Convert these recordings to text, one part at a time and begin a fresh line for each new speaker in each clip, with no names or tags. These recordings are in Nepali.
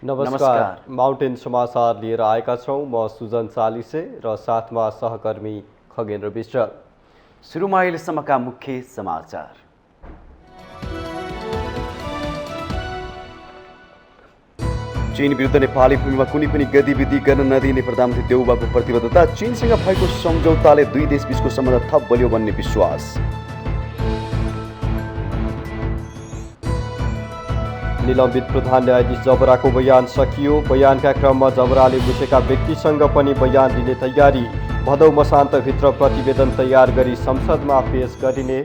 नमस्कार। माउन्टेन समाचार लिएर आएका छौँ। म सुजन चालिसे र साथमा सहकर्मी खगेन्द्र विष्ट।
सुरुमा अहिलेसम्मका मुख्य समाचार। चीन विरुद्ध नेपाली भूमिमा कुनै पनि गतिविधि गर्न नदिने प्रधानमन्त्री देउबाको प्रतिबद्धता। चीनसँग भएको सम्झौताले दुई देशबीचको सम्बन्ध थप बलियो बन्ने विश्वास।
निलम्बित प्रधान न्यायाधीश जबराको बयान सकियो। बयानका क्रममा जबराले बुझेका व्यक्तिसँग पनि बयान लिने तयारी। भदौ मसान्तभित्र प्रतिवेदन तयार गरी संसदमा पेश गरिने।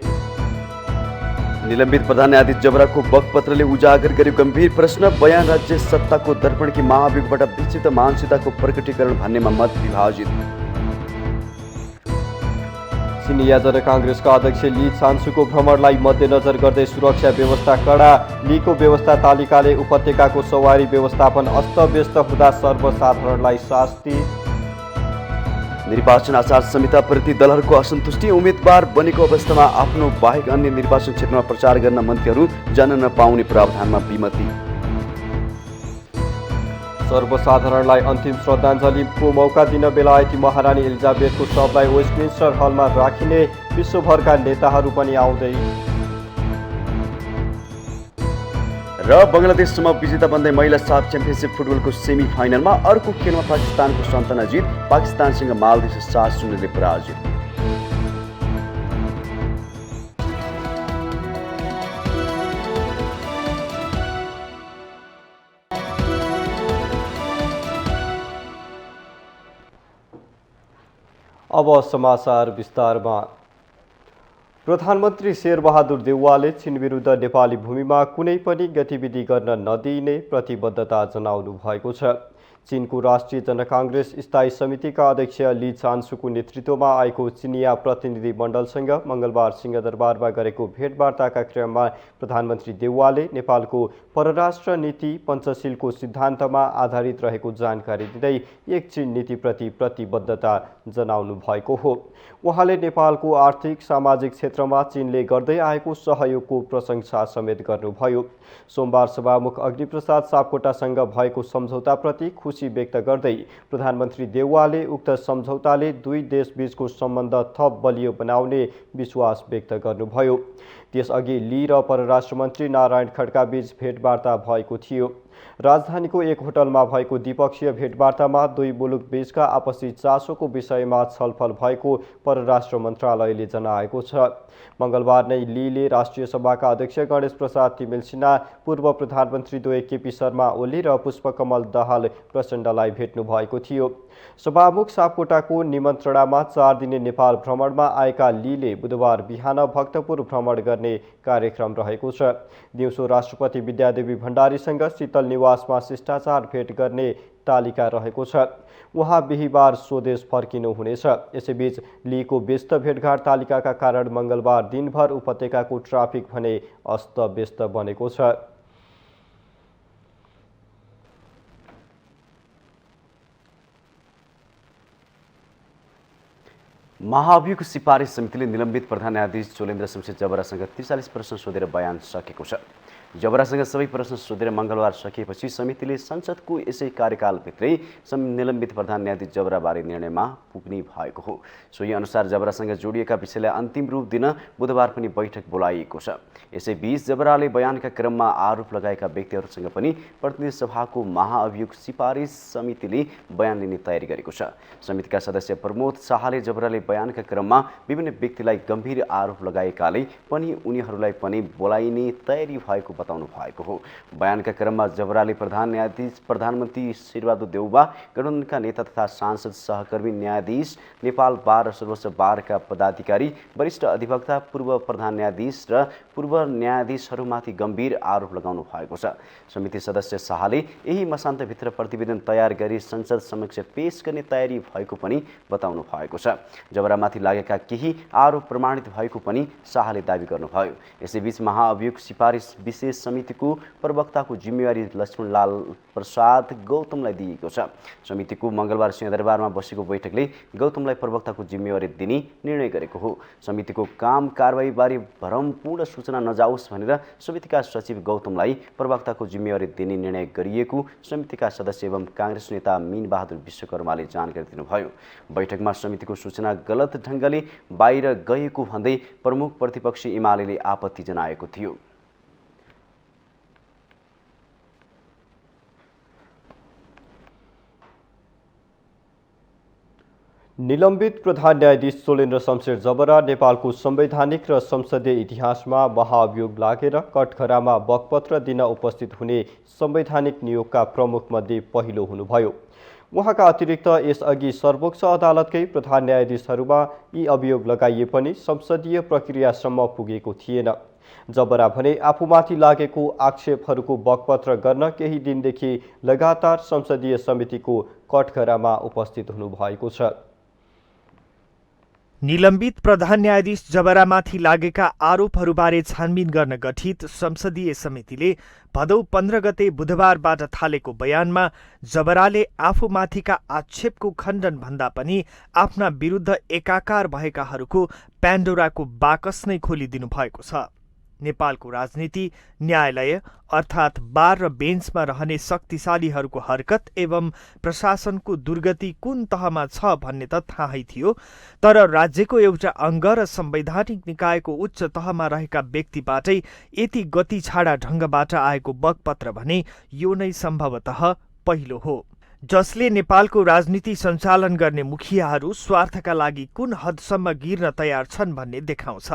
निलम्बित प्रधान न्यायाधीश जबराको बकपत्रले उजागर गर्यो गम्भीर प्रश्न। बयान राज्य सत्ताको दर्पणकी महाभियोगबाट विस्तृत मानसिकताको प्रकटीकरण भन्नेमा मत विभाजित।
सिनिया जनकाङ्ग्रेसका अध्यक्ष ली छान्सुको भ्रमणलाई मध्यनजर गर्दै सुरक्षा व्यवस्था कडा। लीको व्यवस्था तालिकाले उपत्यकाको सवारी व्यवस्थापन अस्तव्यस्त हुँदा सर्वसाधारणलाई शास्ति।
निर्वाचन आचार संहिताप्रति दलहरूको असन्तुष्टि। उम्मेद्वार बनेको अवस्थामा आफ्नो बाहेक अन्य निर्वाचन क्षेत्रमा प्रचार गर्न मन्त्रीहरू जान नपाउने प्रावधानमा विमति।
सर्वसाधारणलाई अन्तिम श्रद्धाञ्जलीको मौका दिन बेलायती महारानी एलिजाबेथको शवलाई वेस्टमिन्स्टर हलमा राखिने। विश्वभरका नेताहरू पनि आउँदै।
र बङ्गलादेशसम्म विजेता बन्दै महिला साफ च्याम्पियनसिप फुटबलको सेमी फाइनलमा अर्को खेलमा पाकिस्तानको सन्ताना जित। पाकिस्तानसँग मालदिभ 7-0ले पराजित।
अब समाचार विस्तारमा। प्रधानमन्त्री शेरबहादुर देउवाले चीन विरुद्ध नेपाली भूमिमा कुनै पनि गतिविधि गर्न नदिइने प्रतिबद्धता जनाउनु भएको छ। चीनको राष्ट्रिय जनकाङ्ग्रेस स्थायी समितिका अध्यक्ष ली छान्सुको नेतृत्वमा आएको चिनिया प्रतिनिधि मण्डलसँग मङ्गलबार सिंहदरबारमा गरेको भेटवार्ताका क्रममा प्रधानमन्त्री देउवाले नेपालको परराष्ट्र नीति पञ्चशीलको सिद्धान्तमा आधारित रहेको जानकारी दिँदै एक चीन नीतिप्रति प्रतिबद्धता जनाउनु भएको हो। उहाँले नेपालको आर्थिक सामाजिक क्षेत्रमा चीनले गर्दै आएको सहयोगको प्रशंसा समेत गर्नुभयो। सोमबार सभामुख अग्निप्रसाद सापकोटासँग भएको सम्झौताप्रति खुसी व्यक्त गर्दै प्रधानमन्त्री देउवाले उक्त सम्झौताले दुई देशबीचको सम्बन्ध थप बलियो बनाउने विश्वास व्यक्त गर्नुभयो। त्यसअघि ली र परराष्ट्र मन्त्री नारायण खड्का बीच भेटवार्ता भएको थियो। राजधानीको एक होटलमा भएको द्विपक्षीय भेटवार्तामा दुई मुलुक बीचका आपसी चासोको विषयमा छलफल भएको परराष्ट्र मन्त्रालयले जनाएको छ। मङ्गलबार नै लीले राष्ट्रिय सभाका अध्यक्ष गणेश प्रसाद तिमेल सिन्हा, पूर्व प्रधानमन्त्री द्वय केपी शर्मा ओली र पुष्पकमल दाहाल प्रचण्डलाई भेट्नु भएको थियो। सभामुख सापकोटाको निमन्त्रणामा 4 दिने नेपाल भ्रमणमा आएका लीले बुधबार बिहान भक्तपुर भ्रमण गर्ने कार्यक्रम रहेको छ। दिउँसो राष्ट्रपति विद्यादेवी भण्डारीसँग शीतल निवासमा शिष्टाचार भेट गर्ने तालिका रहेको छ। उहाँ बिहिबार स्वदेश फर्किनुहुनेछ। यसैबीच लीको व्यस्त भेटघाट तालिकाका कारण मङ्गलबार दिनभर उपत्यकाको ट्राफिक भने अस्तव्यस्त बनेको छ।
महाभियोगको सिफारिस समितिले निलम्बित प्रधान न्यायाधीश चोलेन्द्र शमशेर जबरासँग 43 प्रश्न सोधेर बयान सकेको छ। जबरासँग सबै प्रश्न सोधेर मङ्गलबार सकिएपछि समितिले संसदको यसै कार्यकालभित्रै निलम्बित प्रधान न्यायाधीश जबराबारे निर्णयमा पुग्ने भएको हो। सोही अनुसार जबरासँग जोडिएका विषयलाई अन्तिम रूप दिन बुधबार पनि बैठक बोलाइएको छ। यसैबीच जबराले बयानका क्रममा आरोप लगाएका व्यक्तिहरूसँग पनि प्रतिनिधि सभाको महाअभियोग सिफारिस समितिले बयान लिने तयारी गरेको छ। समितिका सदस्य प्रमोद शाहले जबराले बयानका क्रममा विभिन्न व्यक्तिलाई गम्भीर आरोप लगाएकाले पनि उनीहरूलाई पनि बोलाइने तयारी भएको बताउनु भएको हो। बयानका क्रममा जबराले प्रधानमन्त्री शेरबहादुर देउवा, गठबन्धनका नेता तथा सांसद सहकर्मी न्यायाधीश, नेपाल बार र सर्वोच्च बारका पदाधिकारी, वरिष्ठ अधिवक्ता, पूर्व प्रधान न्यायाधीश र पूर्व न्यायाधीशहरूमाथि गम्भीर आरोप लगाउनु भएको छ। समिति सदस्य शाहले यही मसान्तभित्र प्रतिवेदन तयार गरी संसद समक्ष पेश गर्ने तयारी भएको पनि बताउनु भएको छ। जबरामाथि लागेका केही आरोप प्रमाणित भएको पनि शाहले दावी गर्नुभयो। यसैबीच महाअभियोग सिफारिस विशेष विशेष समितिको प्रवक्ताको जिम्मेवारी लक्ष्मणलाल प्रसाद गौतमलाई दिएको छ। समितिको मङ्गलबार सिंहदरबारमा बसेको बैठकले गौतमलाई प्रवक्ताको जिम्मेवारी दिने निर्णय गरेको हो। समितिको काम कारबाहीबारे भ्रमपूर्ण सूचना नजाओस् भनेर समितिका सचिव गौतमलाई प्रवक्ताको जिम्मेवारी दिने निर्णय गरिएको समितिका सदस्य एवं काङ्ग्रेस नेता मीनबहादुर विश्वकर्माले जानकारी दिनुभयो। बैठकमा समितिको सूचना गलत ढङ्गले बाहिर गएको भन्दै प्रमुख प्रतिपक्षी एमाले आपत्ति जनाएको थियो।
निलम्बित प्रधान न्यायाधीश चोलेन्द्र शमशेर जबरा नेपालको संवैधानिक र संसदीय इतिहासमा महाअभियोग लागेर कठघरामा बकपत्र दिन उपस्थित हुने संवैधानिक नियोगका प्रमुखमध्ये पहिलो हुनुभयो। उहाँका अतिरिक्त यसअघि सर्वोच्च अदालतकै प्रधान न्यायाधीशहरूमा यी अभियोग लगाइए पनि संसदीय प्रक्रियासम्म पुगेको थिएन। जबरा भने आफूमाथि लागेको आक्षेपहरूको बकपत्र गर्न केही दिनदेखि लगातार संसदीय समितिको कठघरामा उपस्थित हुनुभएको छ।
निलम्बित प्रधान न्यायाधीश जबरामाथि लागेका आरोपहरूबारे छानबिन गर्न गठित संसदीय समितिले भदौ 15 गते बुधबारबाट थालेको बयानमा जबराले आफूमाथिका आक्षेपको खण्डन भन्दा पनि आफ्ना विरुद्ध एकाकार भएकाहरूको प्यान्डोराको बाकस नै खोलिदिनु भएको छ। नेपालको राजनीति, न्यायालय अर्थात् बार र बेन्चमा रहने शक्तिशालीहरूको हरकत एवं प्रशासनको दुर्गति कुन तहमा छ भन्ने त थाहै थियो, तर राज्यको एउटा अङ्ग र संवैधानिक निकायको उच्च तहमा रहेका व्यक्तिबाटै यति गति छाडा ढङ्गबाट आएको बकपत्र भने यो नै सम्भवतः पहिलो हो, जसले नेपालको राजनीति सञ्चालन गर्ने मुखियाहरू स्वार्थका लागि कुन हदसम्म गिर्न तयार छन् भन्ने देखाउँछ।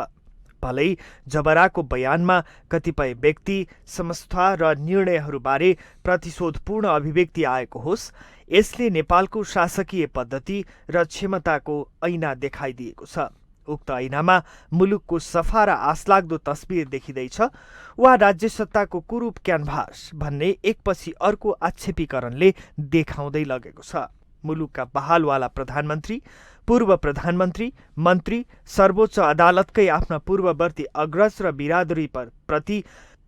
भलै जबराको बयानमा कतिपय व्यक्ति, संस्था र निर्णयहरूबारे प्रतिशोधपूर्ण अभिव्यक्ति आएको होस्, यसले नेपालको शासकीय पद्धति र क्षमताको ऐना देखाइदिएको छ। उक्त ऐनामा मुलुकको सफा र आशलाग्दो तस्बिर देखिँदैछ वा राज्य सत्ताको कुरूप क्यानभास भन्ने एकपछि अर्को आक्षेपीकरणले देखाउँदै लगेको छ। मुलुकका बहालवाला प्रधानमन्त्री, पूर्व प्रधानमन्त्री, मन्त्री, सर्वोच्च अदालतकै आफ्ना पूर्ववर्ती अग्रज र बिरादरी प्रति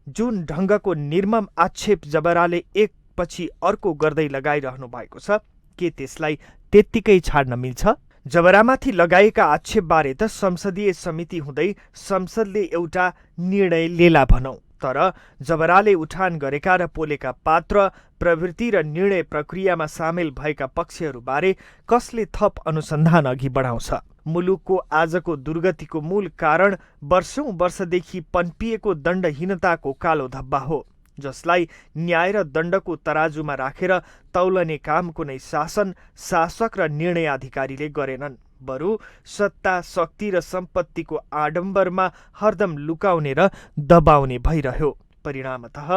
जुन ढङ्गको निर्मम आक्षेप जबराले एकपछि अर्को गर्दै लगाइरहनु भएको छ, के त्यसलाई त्यत्तिकै छाड्न मिल्छ? जबरामाथि लगाएका आक्षेपबारे त संसदीय समिति हुँदै संसदले एउटा निर्णय लेला भनौँ, तर जबराले उठान गरेका र पोलेका पात्र, प्रवृत्ति र निर्णय प्रक्रियामा सामेल भएका पक्षहरूबारे कसले थप अनुसन्धान अघि बढाउँछ? मुलुकको आजको दुर्गतिको मूल कारण वर्षौं वर्षदेखि पन्पिएको दण्डहीनताको कालो धब्बा हो, जसलाई न्याय र दण्डको तराजुमा राखेर तौलने काम कुनै शासन, शासक र निर्णय अधिकारीले गरेनन्, बरु सत्ता, शक्ति र सम्पत्तिको आडम्बरमा हरदम लुकाउने र दबाउने भइरह्यो। परिणामतः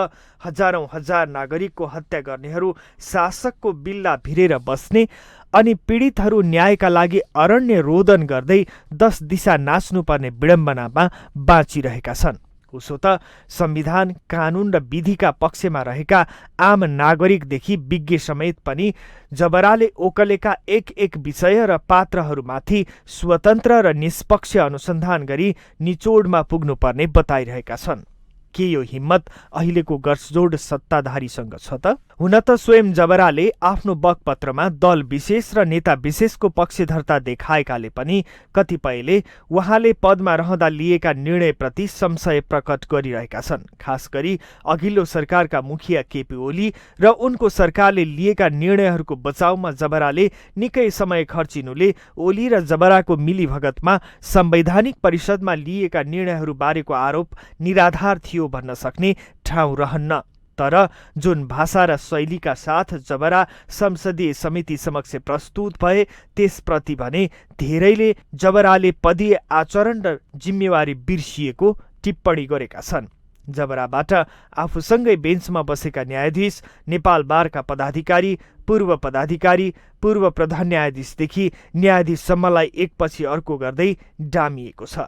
हजारौं हजार नागरिकको हत्या गर्नेहरू शासकको बिल्ला भिरेर बस्ने अनि पीडितहरू न्यायका लागि अरण्य रोदन गर्दै 10 दिशा नाच्नुपर्ने विडम्बनामा बाँचिरहेका छन्। उसो त संविधान, कानून र विधिका पक्षमा रहेका आम नागरिकदेखि विज्ञ समेत पनि जबराले ओकलेका एक विषय र पात्रहरूमाथि स्वतन्त्र र निष्पक्ष अनुसन्धान गरी निचोडमा पुग्नुपर्ने बताइरहेका छन्। के यो हिम्मत अहिलेको गठजोड सत्ताधारीसँग छ त? हुन त स्वयं जबराले आफ्नो बकपत्रमा दल विशेष र नेता विशेषको पक्षधरता देखाएकाले पनि कतिपयले उहाँले पदमा रहँदा लिएका निर्णयप्रति संशय प्रकट गरिरहेका छन्। खास गरी अघिल्लो सरकारका मुखिया केपी ओली र उनको सरकारले लिएका निर्णयहरूको बचाउमा जबराले निकै समय खर्चिनुले ओली र जबराको मिलीभगतमा संवैधानिक परिषदमा लिएका निर्णयहरूबारेको आरोप निराधार थियो भन्न सक्ने ठाउँ रहन्न। तर जुन भाषा र शैलीका साथ जबरा संसदीय समिति समक्ष प्रस्तुत भए, त्यसप्रति भने धेरैले जबराले पदीय आचरण र जिम्मेवारी बिर्सिएको टिप्पणी गरेका छन्। जबराबाट आफूसँगै बेन्चमा बसेका न्यायाधीश, नेपाल बारका पदाधिकारी, पूर्व प्रधान न्यायाधीशदेखि न्यायाधीशसम्मलाई एकपछि अर्को गर्दै डामिएको छ।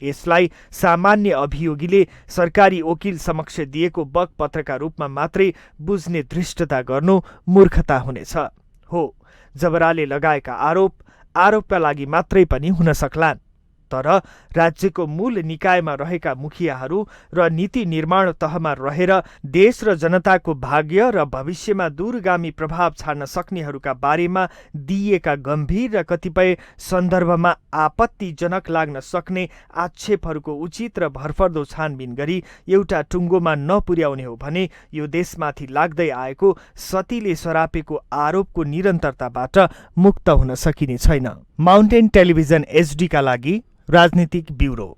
यसलाई सामान्य अभियोगीले सरकारी वकिल समक्ष दिएको बकपत्रका रूपमा मात्रै बुझ्ने धृष्टता गर्नु मूर्खता हुनेछ। हो, जबराले लगाएका आरोपका लागि मात्रै पनि हुन सक्लान्। तर राज्यको मूल निकायमा रहेका मुखियाहरू र नीति निर्माण तहमा रहेर देश र जनताको भाग्य र भविष्यमा दूरगामी प्रभाव छाड्न सक्नेहरूका बारेमा दिइएका गम्भीर र कतिपय सन्दर्भमा आपत्तिजनक लाग्न सक्ने आक्षेपहरूको उचित र भरपर्दो छानबिन गरी एउटा टुङ्गोमा नपुर्याउने हो भने यो देशमाथि लाग्दै आएको सतीले सरापेको आरोपको निरन्तरताबाट मुक्त हुन सकिने छैन। माउन्टेन टेलिभिजन एचडीका लागि राजनीतिक ब्युरो।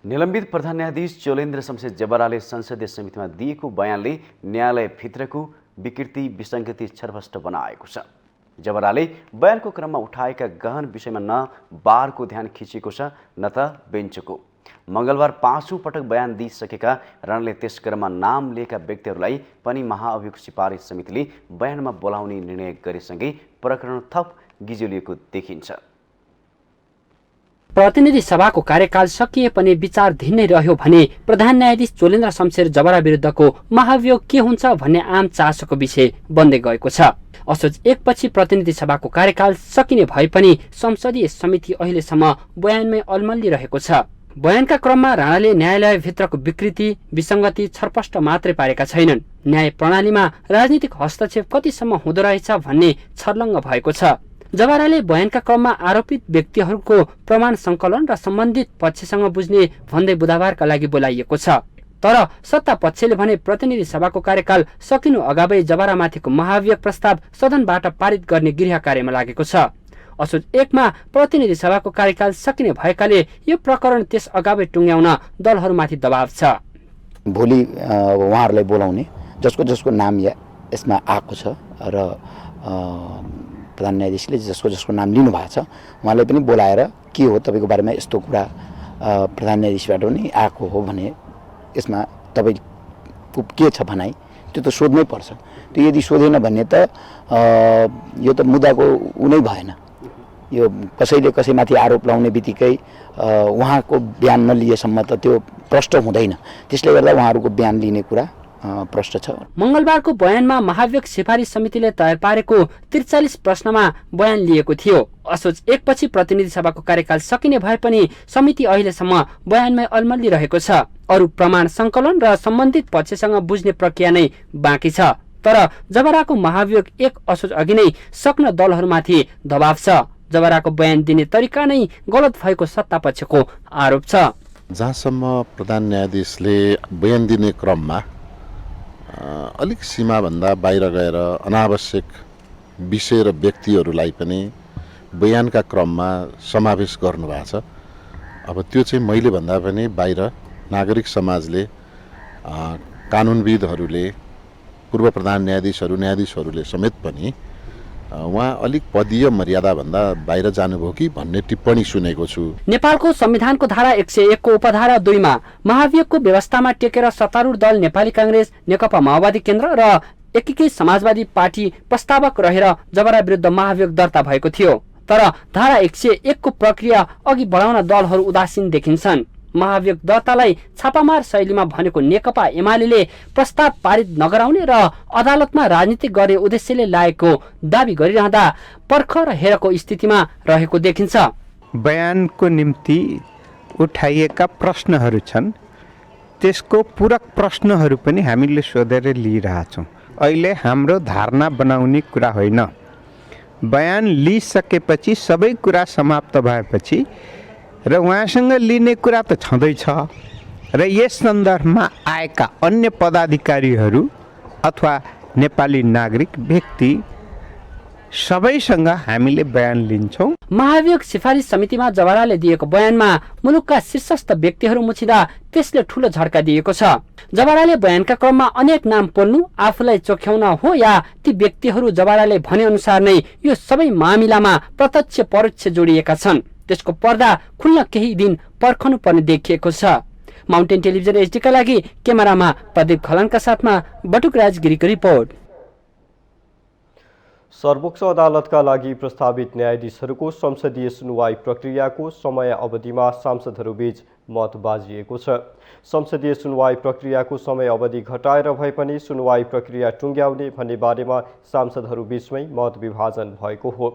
निलम्बित प्रधान न्यायाधीश चोलेन्द्र शमशेर जबराले संसदीय समितिमा दिएको बयानले न्यायालयभित्रको विकृति विसङ्गति छरपष्ट बनाएको छ। जबराले बयानको क्रममा उठाएका गहन विषयमा न बारको ध्यान खिचेको छ न त बेन्चको। मङ्गलबार 5औं पटक बयान दिइसकेका राणाले त्यस क्रममा नाम लिएका व्यक्तिहरूलाई पनि महाअभियोग सिफारिस समितिले बयानमा बोलाउने निर्णय गरेसँगै प्रकरण थप गिजोलिएको देखिन्छ।
प्रतिनिधि सभाको कार्यकाल सकिए पनि विचारधीन नै रह्यो भने प्रधान न्यायाधीश चोलेन्द्र शमशेर जबरा विरुद्धको महाभियोग के हुन्छ भन्ने आम चासोको विषय बन्दै गएको छ। असोज 1 पछि प्रतिनिधि सभाको कार्यकाल सकिने भए पनि संसदीय समिति अहिलेसम्म बयानमै अलमल्ली रहेको छ। बयानका क्रममा राणाले न्यायालयभित्रको विकृति विसङ्गति छरपष्ट मात्रै पारेका छैनन्, न्याय प्रणालीमा राजनीतिक हस्तक्षेप कतिसम्म हुँदो रहेछ भन्ने छर्लङ्ग भएको छ। जबराले बयानका क्रममा आरोपित व्यक्तिहरूको प्रमाण सङ्कलन र सम्बन्धित पक्षसँग बुझ्ने भन्दै बुधबारका लागि बोलाइएको छ। तर सत्ता पक्षले भने प्रतिनिधि सभाको कार्यकाल सकिनु अगावै जबरामाथिको महाभियोग प्रस्ताव सदनबाट पारित गर्ने गृह कार्यमा लागेको छ। असोज 1 मा प्रतिनिधि सभाको कार्यकाल सकिने भएकाले यो प्रकरण त्यस अगावै टुङ्ग्याउन दलहरूमाथि दबाव छ।
भोलि उहाँहरूलाई बोलाउने जसको नाम यसमा आएको छ र प्रधान न्यायाधीशले जसको नाम लिनु भएको छ उहाँलाई पनि बोलाएर के हो तपाईँको बारेमा यस्तो कुरा प्रधान न्यायाधीशबाट पनि आएको हो भने यसमा तपाईँको के छ भनाइ त्यो त सोध्नै पर्छ। त्यो यदि सोधेन भने त यो त मुद्दाको उनै भएन। यो कसैले कसैमाथि आरोप लाउने बित्तिकै उहाँको बयान नलिएसम्म त त्यो प्रष्ट हुँदैन। त्यसले गर्दा उहाँहरूको बयान लिने कुरा प्रष्ट छ।
मङ्गलबारको बयानमा महाभियोग सिफारिस समितिले तयार पारेको 43 प्रश्नमा बयान लिएको थियो। असोज 1 पछि प्रतिनिधि सभाको कार्यकाल सकिने भए पनि समिति अहिलेसम्म बयानमै अलमल्ली रहेको छ। अरू प्रमाण सङ्कलन र सम्बन्धित पक्षसँग बुझ्ने प्रक्रिया नै बाँकी छ। तर जबराको महाभियोग 1 असोज अघि नै सक्न दलहरूमाथि दबाव छ। जबराको बयान दिने तरिका नै गलत भएको सत्ता पक्षको आरोप छ।
जहाँसम्म प्रधान न्यायाधीशले बयान दिने क्रममा अलिक सीमाभन्दा बाहिर गएर अनावश्यक विषय र व्यक्तिहरूलाई पनि बयानका क्रममा समावेश गर्नुभएको छ। अब त्यो चाहिँ मैले भन्दा पनि बाहिर नागरिक समाजले कानुनविदहरूले पूर्व प्रधान न्यायाधीशहरूले समेत पनि उहाँ अलिक पदीय मर्यादाभन्दा बाहिर जानुभयो कि भन्ने टिप्पणी सुनेको छु।
नेपालको संविधानको धारा 101 को उपधारा 2 मा महाभियोगको व्यवस्थामा टेकेर सत्तारूढ दल नेपाली कांग्रेस, नेकपा माओवादी केन्द्र र एकीकृत समाजवादी पार्टी प्रस्तावक रहेर जबरा विरुद्ध महाभियोग दर्ता भएको थियो। तर धारा 101 को प्रक्रिया अघि बढाउन दलहरू उदासीन देखिन्छन्। महाभियोग दर्तालाई छापामार शैलीमा भनेको नेकपा एमाले प्रस्ताव पारित नगराउने र अदालतमा राजनीति गर्ने उद्देश्यले लागेको दावी गरिरहँदा पर्ख र हेरको स्थितिमा रहेको देखिन्छ।
बयानको निम्ति उठाइएका प्रश्नहरू छन्, त्यसको पूरक प्रश्नहरू पनि हामीले सोधेर लिइरहेछौँ। अहिले हाम्रो धारणा बनाउने कुरा होइन। बयान लिइसकेपछि सबै कुरा समाप्त भएपछि र उहाँसँग लिने कुरा त छँदैछ र यस सन्दर्भमा आएका अन्य पदाधिकारीहरू अथवा नेपाली नागरिक व्यक्ति सबैसँग हामीले बयान लिन्छौँ।
महाभियोग सिफारिस समितिमा जबराले दिएको बयानमा मुलुकका शीर्षस्थ व्यक्तिहरू मुछिँदा त्यसले ठूलो झड्का दिएको छ। जबराले बयानका क्रममा अनेक नाम पोल्नु आफूलाई चोख्याउन हो या ती व्यक्तिहरू जबराले भने अनुसार नै यो सबै मामिलामा प्रत्यक्ष परोक्ष जोडिएका छन्। त्यसको पर्दा खुल्न केही दिन पर्खनु पर्ने देखिएको छ। माउन्टेन टेलिभिजन एचडी का लागि क्यामेरामा प्रदीप खलनका साथमा बटुक राजगिरीको रिपोर्ट।
सर्वोच्च अदालतका लागि प्रस्तावित न्यायाधीशहरूको संसदीय सुनवाई प्रक्रियाको समय अवधिमा सांसदहरूबीच मत बाजिएको छ। संसदीय सुनवाई प्रक्रियाको समय अवधि घटाएर भए पनि सुनवाई प्रक्रिया टुङ्ग्याउने भन्ने बारेमा सांसदहरूबीचमै मत विभाजन भएको हो।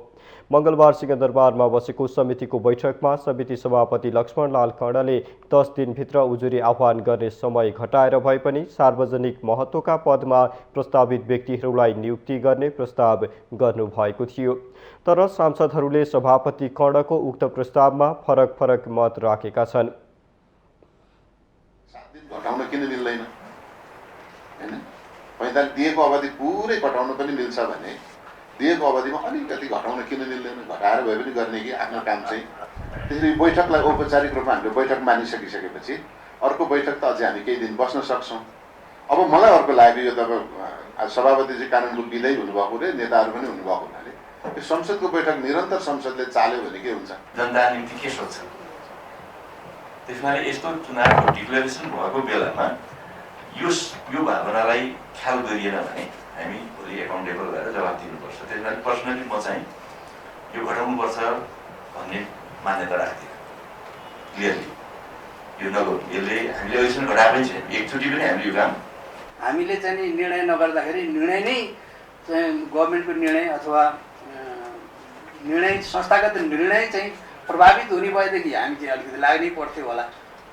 मङ्गलबार सिंहदरबारमा बसेको समितिको बैठकमा समिति सभापति लक्ष्मणलाल खड्काले 10 दिनभित्र उजुरी आह्वान गर्ने समय घटाएर भए पनि सार्वजनिक महत्त्वका पदमा प्रस्तावित व्यक्तिहरूलाई नियुक्ति गर्ने प्रस्ताव गर्नुभएको थियो। तर सांसदहरूले सभापति खड्काको उक्त प्रस्तावमा फरक मत राखेका छन्।
घटाउन किन मिल्दैन हैन? 45 दिएको अवधि पुरै घटाउन पनि मिल्छ भने दिएको अवधिमा अलिकति घटाउन किन मिल्दैन? घटाएर भए पनि गर्ने कि आफ्नो काम चाहिँ। त्यसरी बैठकलाई औपचारिक रूपमा हामीले बैठक मानिसकिसकेपछि अर्को बैठक त अझै हामी केही दिन बस्न सक्छौँ। अब मलाई अर्को लाग्यो, यो त सभापतिजी कानुनको विधेय हुनुभएको रे, नेताहरू पनि हुनुभएको हुनाले यो संसदको बैठक निरन्तर संसदले चाल्यो भने के हुन्छ?
जनता निम्ति के सोच्छ? त्यसैले यस्तो चुनावको डिक्लेरेसन भएको बेलामा यो भावनालाई ख्याल गरिएन भने हामी भोलि एकाउन्टेबल भएर जवाब दिनुपर्छ। त्यसैले पर्सनली म चाहिँ यो घटाउनुपर्छ भन्ने मान्यता राख्दिनँ। क्लियरली यो नगर्नु, यसले हामीले अहिलेसम्म घटाएकै छैन। एकचोटि पनि हामीले यो काम
हामीले चाहिँ निर्णय नगर्दाखेरि निर्णय नै चाहिँ गभर्मेन्टको निर्णय अथवा निर्णय संस्थागत निर्णय चाहिँ प्रभावित हुने भएदेखि हामी चाहिँ अलिकति लाग्नै पर्थ्यो होला।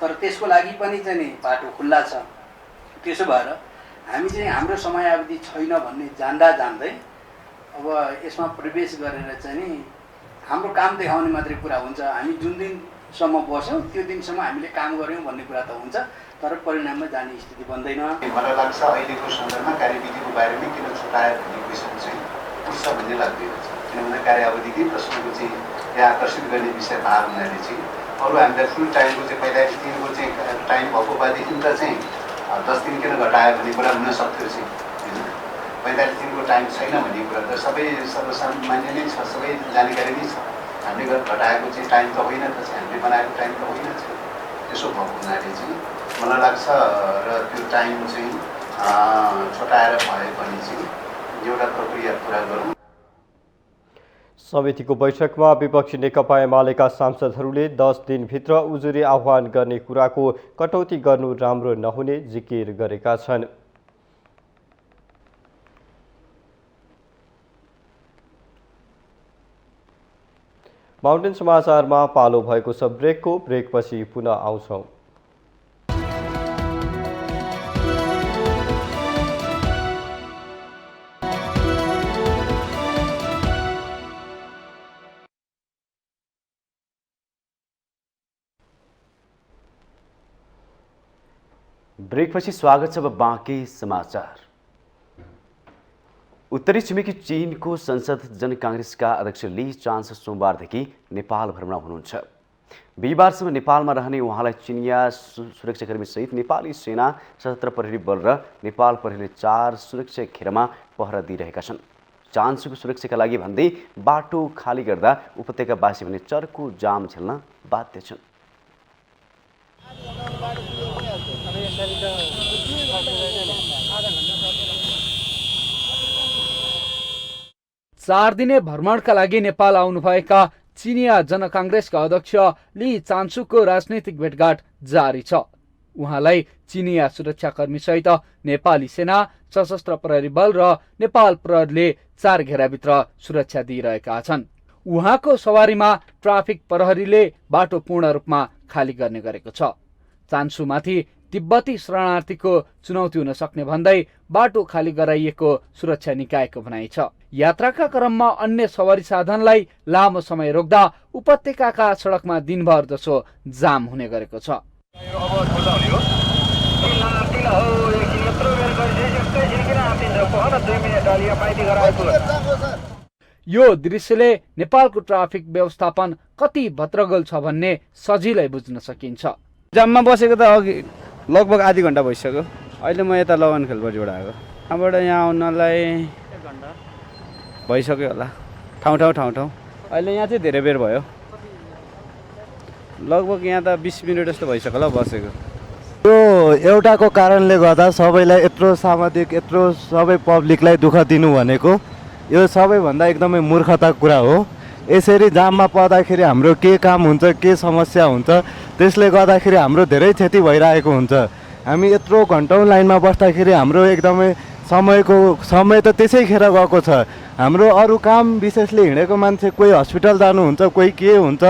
तर त्यसको लागि पनि चाहिँ नि बाटो खुल्ला छ। त्यसो भएर हामी चाहिँ हाम्रो समयावधि छैन भन्ने जान्दै अब यसमा प्रवेश गरेर चाहिँ नि हाम्रो काम देखाउने मात्रै कुरा हुन्छ। हामी जुन दिनसम्म बस्यौँ त्यो दिनसम्म हामीले काम गऱ्यौँ भन्ने कुरा त हुन्छ, तर परिणाममा जाने स्थिति बन्दैन।
मलाई लाग्छ अहिलेको सन्दर्भमा कार्यविधिको बारेमा किन छुटायो भन्ने क्वेसन चाहिँ उठ्छ भन्ने लाग्दैन छ। किनभने कार्यावधिकै प्रश्नको चाहिँ यहाँ आकर्षित गर्ने विषय भए हुनाले चाहिँ अरू हामीलाई फुल टाइमको चाहिँ 45 दिनको चाहिँ टाइम भएको भएदेखि त चाहिँ 10 दिन किन घटायो भन्ने कुरा हुन सक्थ्यो चाहिँ। 45 दिनको टाइम छैन भन्ने कुरा त सबै सर्वसामान्य नै छ, सबै जानकारी नै छ। हामीले घटाएको चाहिँ टाइम त होइन त चाहिँ, हामीले बनाएको टाइम त होइन छ। त्यसो भएको हुनाले चाहिँ मलाई लाग्छ र त्यो टाइम चाहिँ छुटाएर भए पनि चाहिँ एउटा प्रक्रिया पुरा गरौँ।
समितिको बैठकमा विपक्षी नेकपा एमालेका सांसदहरूले 10 दिनभित्र उजुरी आह्वान गर्ने कुराको कटौती गर्नु राम्रो नहुने जिकिर गरेका छन्। माउन्टेन समाचारमा पालो भएको छ ब्रेकको। ब्रेकपछि पुनः आउँछौँ।
ब्रेकपछि स्वागत छ। अब बाँकी समाचार। उत्तरी छिमेकी चीनको संसद जन काङ्ग्रेसका अध्यक्ष ली चान्स सोमबारदेखि नेपाल भ्रमण हुनुहुन्छ। बिहिबारसम्म नेपालमा रहने उहाँलाई चिनिया सुरक्षाकर्मीसहित नेपाली सेना, सशस्त्र प्रहरी बल र नेपाल प्रहरीले 4 सुरक्षा घेरामा पहरा दिइरहेका छन्। चान्सको सुरक्षाका लागि भन्दै बाटो खाली गर्दा उपत्यकावासी भने चर्को जाम झेल्न बाध्य छन्।
4 दिने भ्रमणका लागि नेपाल आउनुभएका चिनिया जनकाङ्ग्रेसका अध्यक्ष ली चान्सुको राजनैतिक भेटघाट जारी छ। उहाँलाई चिनिया सुरक्षाकर्मीसहित नेपाली सेना, सशस्त्र प्रहरी बल र नेपाल प्रहरीले 4 घेराभित्र सुरक्षा दिइरहेका छन्। उहाँको सवारीमा ट्राफिक प्रहरीले बाटो पूर्ण रूपमा खाली गर्ने गरेको छ। चान्सुमाथि तिब्बती शरणार्थीको चुनौती हुन सक्ने भन्दै बाटो खाली गराइएको सुरक्षा निकायको भनाइ छ। यात्राका क्रममा अन्य सवारी साधनलाई लामो समय रोक्दा उपत्यकाका सडकमा दिनभर जसो जाम हुने गरेको छ। यो दृश्यले नेपालको ट्राफिक व्यवस्थापन कति भद्रगोल छ भन्ने सजिलै बुझ्न सकिन्छ।
जाममा बसेको त अघि लगभग आधी घन्टा भइसक्यो। अहिले म यता लगनखेलपट्टिबाट आएको। यहाँबाट यहाँ आउनलाई 1 घन्टा भइसक्यो होला। ठाउँ। अहिले यहाँ चाहिँ धेरै बेर भयो। लगभग यहाँ त 20 मिनट जस्तो भइसक्यो होला बसेको।
यो एउटाको कारणले गर्दा सबैलाई यत्रो सामाजिक यत्रो सबै पब्लिकलाई दुःख दिनु भनेको यो सबैभन्दा एकदमै मूर्खता कुरा हो। यसरी जाममा पर्दाखेरि हाम्रो के काम हुन्छ, के समस्या हुन्छ, त्यसले गर्दाखेरि हाम्रो धेरै क्षति भइरहेको हुन्छ। हामी यत्रो घन्टौँ लाइनमा बस्दाखेरि हाम्रो एकदमै समय त त्यसै खेर गएको छ। हाम्रो अरू काम विशेषले हिँडेको मान्छे कोही हस्पिटल जानुहुन्छ, कोही के हुन्छ,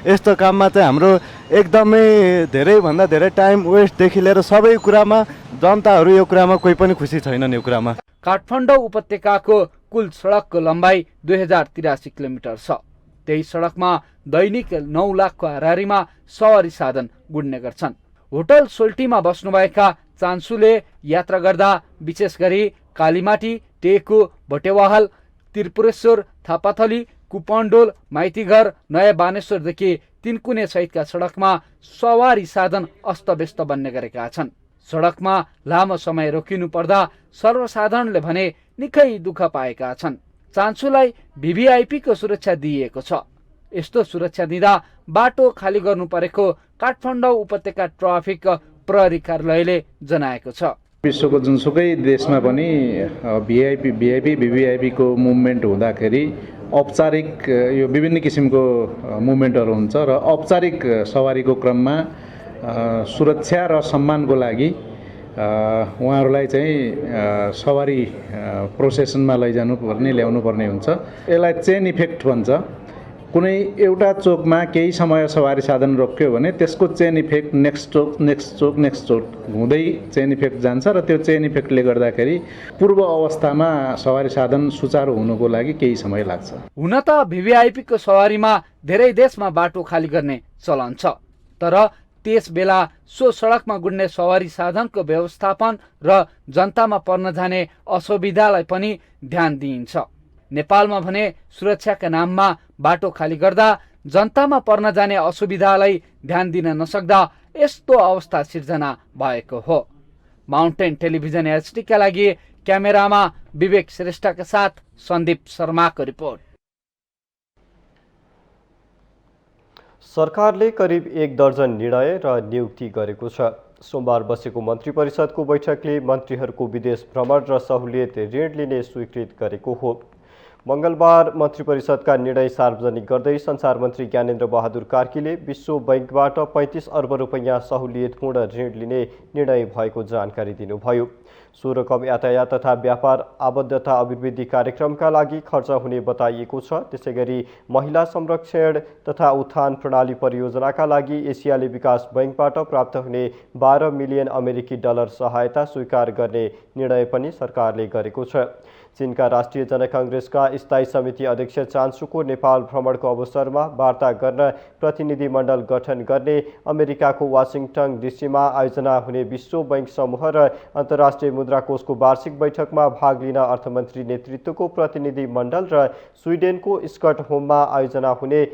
यस्तो काममा चाहिँ हाम्रो एकदमै धेरैभन्दा धेरै टाइम वेस्टदेखि लिएर सबै कुरामा जनताहरू यो कुरामा कोही पनि खुसी छैनन्। यो कुरामा
काठमाडौँ उपत्यकाको कुल सडकको लम्बाइ 2083 किलोमिटर छ। त्यही सडकमा दैनिक 9 लाखको हाराहारीमा सवारी साधन गुड्ने गर्छन्। होटल सोल्टीमा बस्नुभएका चान्सुले यात्रा गर्दा विशेष गरी कालीमाटी, टेकु, भटेवाहल, त्रिपुरेश्वर, थापाथली, कुपन्डोल, माइतीघर, नयाँ बानेश्वरदेखि तिनकुने सहितका सडकमा सवारी साधन अस्तव्यस्त बन्ने गरेका छन्। सडकमा लामो समय रोकिनु पर्दा सर्वसाधारणले भने निकै दुःख पाएका छन्। चान्सुलाई भिभिआइपीको सुरक्षा दिइएको छ। यस्तो सुरक्षा दिँदा बाटो खाली गर्नु परेको काठमाडौँ उपत्यका ट्राफिक प्रहरी कार्यालयले जनाएको छ।
विश्वको जुनसुकै देशमा पनि भिभिआइपी को मुभमेन्ट हुँदाखेरि औपचारिक यो विभिन्न किसिमको मुभमेन्टहरू हुन्छ र औपचारिक सवारीको क्रममा सुरक्षा र सम्मानको लागि उहाँहरूलाई चाहिँ सवारी प्रोसेसनमा लैजानु पर्ने, ल्याउनु पर्ने हुन्छ। यसलाई चेन इफेक्ट भन्छ। कुनै एउटा चोकमा केही समय सवारी साधन रोक्यो भने त्यसको चेन इफेक्ट नेक्स्ट चोक हुँदै चेन इफेक्ट जान्छ र त्यो चेन इफेक्टले गर्दाखेरि पूर्व अवस्थामा सवारी साधन सुचारू हुनुको लागि केही समय लाग्छ।
हुन त भिभिआइपीको सवारीमा धेरै देशमा बाटो खाली गर्ने चलन छ, तर त्यस बेला सो सडकमा गुड्ने सवारी साधनको व्यवस्थापन र जनतामा पर्न जाने असुविधालाई पनि ध्यान दिइन्छ। नेपालमा भने सुरक्षाका नाममा बाटो खाली गर्दा जनतामा पर्न जाने असुविधालाई ध्यान दिन नसक्दा यस्तो अवस्था सिर्जना भएको हो। माउन्टेन टेलिभिजन HD का लागि क्यामेरामा विवेक श्रेष्ठका साथ सन्दीप शर्माको रिपोर्ट।
सरकारले करिब 1 दर्जन निर्णय र नियुक्ति गरेको छ। सोमबार बसेको मन्त्री परिषदको बैठकले मन्त्रीहरूको विदेश भ्रमण र सहुलियत ऋण लिने स्वीकृत गरेको हो। मंगलबार मन्त्री परिषदका निर्णय सार्वजनिक गर्दै संचार मन्त्री ज्ञानेन्द्र बहादुर कार्कीले विश्व बैंकबाट 35 अर्ब रुपैयाँ सहुलियतपूर्ण ऋण लिने निर्णय भएको जानकारी दिनुभयो। सो रकम यातायात तथा व्यापार आबद्धता अभिवृद्धि कार्यक्रमका लागि खर्च हुने बताइएको छ। त्यसैगरी महिला संरक्षण तथा उत्थान प्रणाली परियोजनाका लागि एसियाली विकास बैंकबाट प्राप्त हुने 12 मिलियन अमेरिकी डलर सहायता स्वीकार गर्ने निर्णय पनि सरकारले गरेको छ। चीनका राष्ट्रिय जनकांग्रेसका स्थायी समिति अध्यक्ष चान्सुको नेपाल भ्रमणको अवसरमा वार्ता गर्न प्रतिनिधि मण्डल गठन गर्ने अमेरिकाको वाशिंगटन डीसीमा आयोजना हुने विश्व बैंक समूह र अन्तर्राष्ट्रिय मुद्रा कोषको वार्षिक बैठकमा भाग लिन अर्थमन्त्री नेतृत्वको प्रतिनिधि मण्डल र स्विडेनको स्टकहोममा आयोजना हुने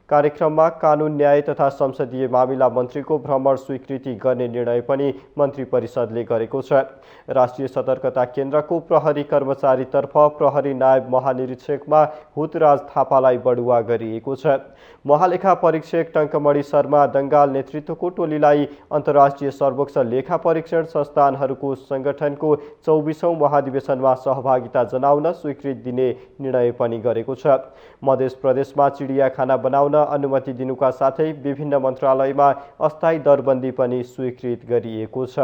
कार्यक्रममा कानुन न्याय तथा संसदीय मामिला मन्त्रीको भ्रमण स्वीकृति गर्ने निर्णय पनि मन्त्री परिषदले गरेको छ। राष्ट्रिय सतर्कता केन्द्रको प्रहरी कर्मचारीतर्फ प्रहरी नायब महानिरीक्षकमा हुतराज थापालाई बढुवा गरिएको छ। महालेखा परीक्षक टङ्कमणि शर्मा दङ्गाल नेतृत्वको टोलीलाई अन्तर्राष्ट्रिय सर्वोच्च लेखा परीक्षण संस्थानहरूको संगठनको 24औं महाधिवेशनमा सहभागिता जनाउन स्वीकृति दिने निर्णय पनि गरेको छ। मध्य प्रदेशमा चिडियाखाना बनाउन अनुमति दिनुका साथै विभिन्न मन्त्रालयमा अस्थायी दरबन्दी पनि स्वीकृत गरिएको छ।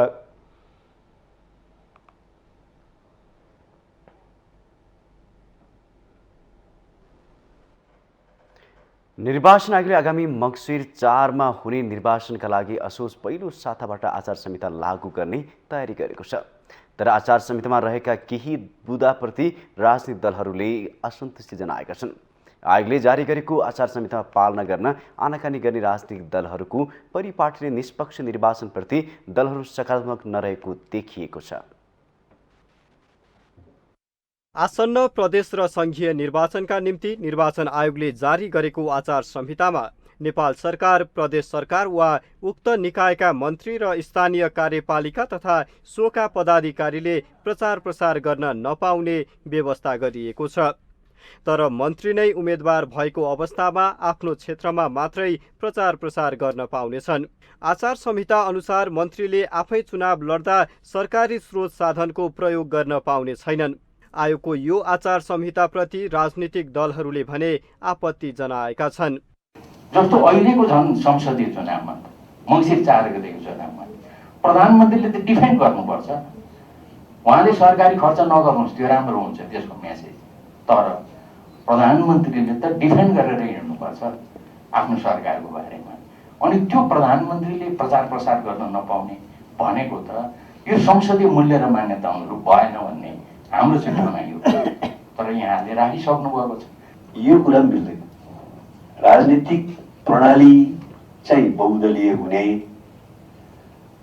निर्वाचन आयोगले आगामी मङ्सिर 4 मा हुने निर्वाचनका लागि असोज पहिलो साताबाट आचार संहिता लागू गर्ने तयारी गरेको छ। तर आचार संहितामा रहेका केही बुँदाप्रति राजनीतिक दलहरूले असन्तुष्टि जनाएका छन्। आयोगले जारी गरेको आचार संहिता पालना गर्न आनाकानी गर्ने राजनीतिक दलहरूको परिपाटीले निष्पक्ष निर्वाचनप्रति दलहरू सकारात्मक नरहेको देखिएको छ।
आसन्न प्रदेश र संघीय निर्वाचनका निम्ति निर्वाचन आयोगले जारी गरेको आचार संहितामा नेपाल सरकार, प्रदेश सरकार वा उक्त निकायका मन्त्री र स्थानीय कार्यपालिका तथा सोका पदाधिकारीले प्रचार प्रसार गर्न नपाउने व्यवस्था गरिएको छ। तर मन्त्री नै उम्मेदवार भएको अवस्थामा आफ्नो क्षेत्रमा मात्रै प्रचार प्रसार गर्न पाउनेछन्। आचार संहिता अनुसार मन्त्रीले आफै चुनाव लड्दा सरकारी स्रोत साधनको प्रयोग गर्न पाउने छैनन्। आयोगको यो आचार संहिताप्रति राजनीतिक दलहरूले भने आपत्ति जनाएका छन्।
जस्तो अहिलेको झन् संसदीय चुनावमा मङ्सिर 4 गतेको चुनावमा प्रधानमन्त्रीले त डिफेन्ड गर्नुपर्छ। उहाँले सरकारी खर्च नगर्नुहोस्, त्यो राम्रो हुन्छ त्यसको मेसेज। तर प्रधानमन्त्रीले त डिफेन्ड गरेर हिँड्नुपर्छ आफ्नो सरकारको बारेमा। अनि त्यो प्रधानमन्त्रीले प्रचार प्रसार गर्न नपाउने भनेको त यो संसदीय मूल्य र मान्यता अनुरूप भएन भन्ने हाम्रो चाहिँ भनाइ हो। तर यहाँले राखिसक्नु भएको छ।
यो कुरा मिल्दैन। राजनीतिक प्रणाली चाहिँ बहुदलीय हुने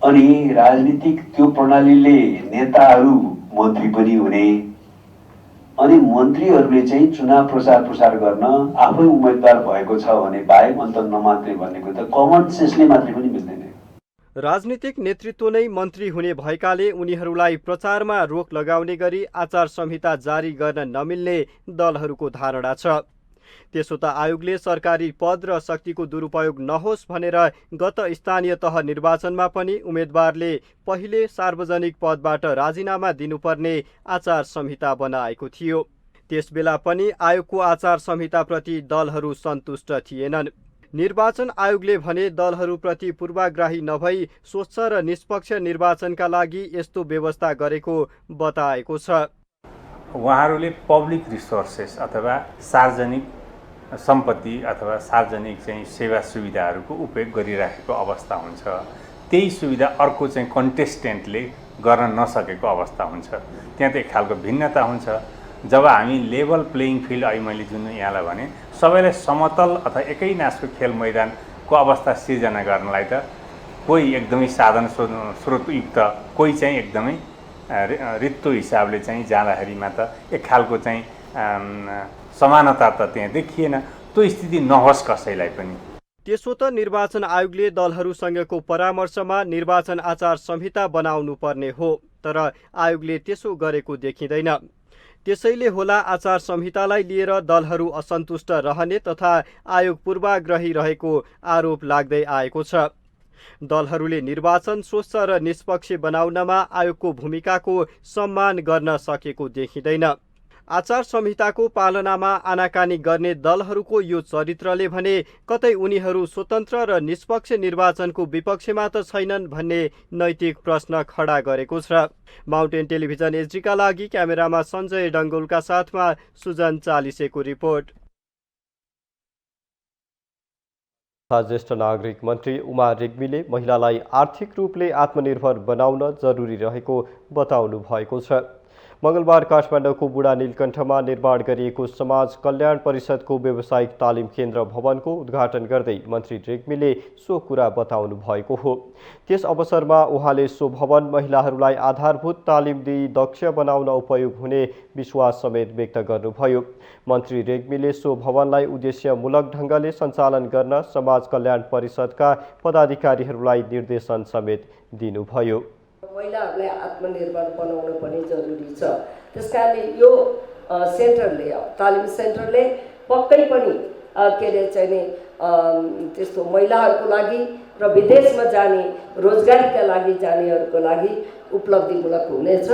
अनि राजनीतिक त्यो प्रणालीले नेताहरू मन्त्री पनि हुने अनि मन्त्रीहरूले चाहिँ चुनाव प्रचार गर्न आफै उम्मेदवार भएको छ भने बाहेक अन्त नमात्रे भन्नेको त कमन सेन्सले मात्रै पनि मिल्दैन।
राजनीतिक नेतृत्व नै मन्त्री हुने भएकाले उनीहरूलाई प्रचारमा रोक लगाउने गरी आचार संहिता जारी गर्न नमिल्ने दलहरूको धारणा छ। त्यसो त आयोगले सरकारी पद र शक्तिको दुरुपयोग नहोस् भनेर गत स्थानीय तह निर्वाचनमा पनि उम्मेदवारले पहिले सार्वजनिक पदबाट राजीनामा दिनुपर्ने आचार संहिता बनाएको थियो। त्यसबेला पनि आयोगको आचार संहिताप्रति दलहरू सन्तुष्ट थिएनन्। निर्वाचन आयोगले भने दलहरूप्रति पूर्वाग्रही नभई स्वच्छ र निष्पक्ष निर्वाचनका लागि यस्तो व्यवस्था गरेको बताएको छ।
उहाँहरूले पब्लिक रिसोर्सेस अथवा सार्वजनिक सम्पत्ति अथवा सार्वजनिक चाहिँ सेवा सुविधाहरूको उपयोग गरिराखेको अवस्था हुन्छ। त्यही सुविधा अर्को चाहिँ कन्टेस्टेन्टले गर्न नसकेको अवस्था हुन्छ। त्यहाँ त एक खालको भिन्नता हुन्छ। जब हामी लेभल प्लेइङ फिल्ड अहिले मैले जुन यहाँलाई भने सबैलाई समतल अथवा एकै नासको खेल मैदानको अवस्था सिर्जना गर्नलाई त कोही एकदमै साधन स्रोतयुक्त कोही चाहिँ एकदमै रित्तो हिसाबले चाहिँ जाँदाखेरिमा त एक खालको चाहिँ समानता त त्यहाँ देखिएन। त्यो स्थिति नहोस् कसैलाई पनि।
त्यसो त निर्वाचन आयोगले दलहरूसँगको परामर्शमा निर्वाचन आचार संहिता बनाउनु पर्ने हो, तर आयोगले त्यसो गरेको देखिँदैन। त्यसैले होला आचार संहितालाई लिएर दलहरू असन्तुष्ट रहने तथा आयोग पूर्वाग्रही रहेको आरोप लाग्दै आएको छ। दलहरूले निर्वाचन स्वच्छ र निष्पक्ष बनाउनमा आयोगको भूमिकाको सम्मान गर्न सकेको देखिँदैन। आचार संहिताको पालनामा आनाकानी गर्ने दलहरूको यो चरित्रले भने कतै उनीहरू स्वतन्त्र र निष्पक्ष निर्वाचनको विपक्षमा त छैनन् भन्ने नैतिक प्रश्न खडा गरेको छ। माउन्टेन टेलिभिजन एचडीका लागि क्यामेरामा सञ्जय डङ्गोलका साथमा सुजन चालिसेको रिपोर्ट। ज्येष्ठ नागरिक मन्त्री उमा रेग्मीले महिलालाई आर्थिक रूपले आत्मनिर्भर बनाउन जरुरी रहेको बताउनु भएको छ। मंगलबार काठमाडौँको बुढा नीलकण्ठमा निर्माण गरिएको समाज कल्याण परिषदको व्यावसायिक तालिम केन्द्र भवनको उद्घाटन गर्दै मन्त्री रेग्मीले सो कुरा बताउनु भएको हो। त्यस अवसरमा उहाँले सो भवन महिलाहरूलाई आधारभूत तालिम दिई दक्ष बनाउन उपयोग हुने विश्वास समेत व्यक्त गर्नुभयो। मन्त्री रेग्मीले सो भवनलाई उद्देश्यमूलक ढङ्गले सञ्चालन गर्न समाज कल्याण परिषदका पदाधिकारीहरूलाई निर्देशन समेत दिनुभयो।
महिलाहरूलाई आत्मनिर्भर बनाउन पनि जरुरी छ। त्यसकारणले यो सेन्टरले तालिम सेन्टरले पक्कै पनि के अरे चाहिँ त्यस्तो महिलाहरूको लागि र विदेशमा जाने रोजगारीका लागि जानेहरूको लागि उपलब्धिमूलक हुनेछ।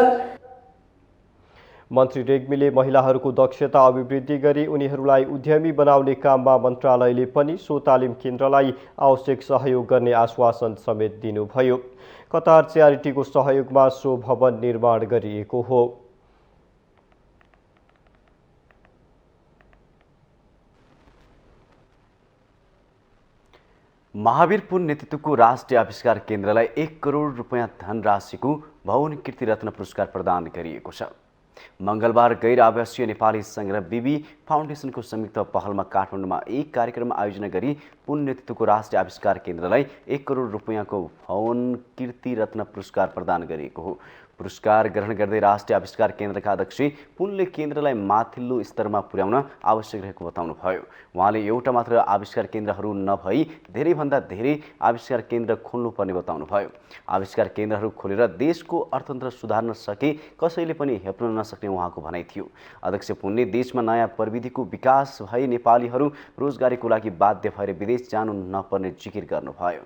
मन्त्री रेग्मीले महिलाहरूको दक्षता अभिवृद्धि गरी उनीहरूलाई उद्यमी बनाउने काममा मन्त्रालयले पनि सो तालिम केन्द्रलाई आवश्यक सहयोग गर्ने आश्वासन समेत दिनुभयो। कतार च्यारिटीको सहयोगमा सो भवन निर्माण गरिएको हो।
महावीर पुन नेतृत्वको राष्ट्रिय आविष्कार केन्द्रलाई 1 करोड रुपैयाँ धनराशिको भवन कीर्ति रत्न पुरस्कार प्रदान गरिएको छ। मंगलबार गैर आवासीय नेपाली संघ र बीबी फाउन्डेसनको संयुक्त पहलमा काठमाडौँमा एक कार्यक्रम आयोजना गरी पुन नेतृत्वको राष्ट्रिय आविष्कार केन्द्रलाई 1 करोड रुपैयाँको भवन कीर्ति रत्न पुरस्कार प्रदान गरिएको हो। पुरस्कार ग्रहण गर्दै राष्ट्रिय आविष्कार केन्द्रका अध्यक्ष पुनले केन्द्रलाई माथिल्लो स्तरमा पुर्याउन आवश्यक रहेको बताउनुभयो। उहाँले एउटा मात्र आविष्कार केन्द्रहरू नभई धेरैभन्दा धेरै आविष्कार केन्द्र खोल्नुपर्ने बताउनुभयो। आविष्कार केन्द्रहरू खोलेर देशको अर्थतन्त्र सुधार्न सके कसैले पनि हेप्न नसक्ने उहाँको भनाइ थियो। अध्यक्ष पुनले देशमा नयाँ प्रविधिको विकास भई नेपालीहरू रोजगारीको लागि बाध्य भएर विदेश जानु नपर्ने जिकिर गर्नुभयो।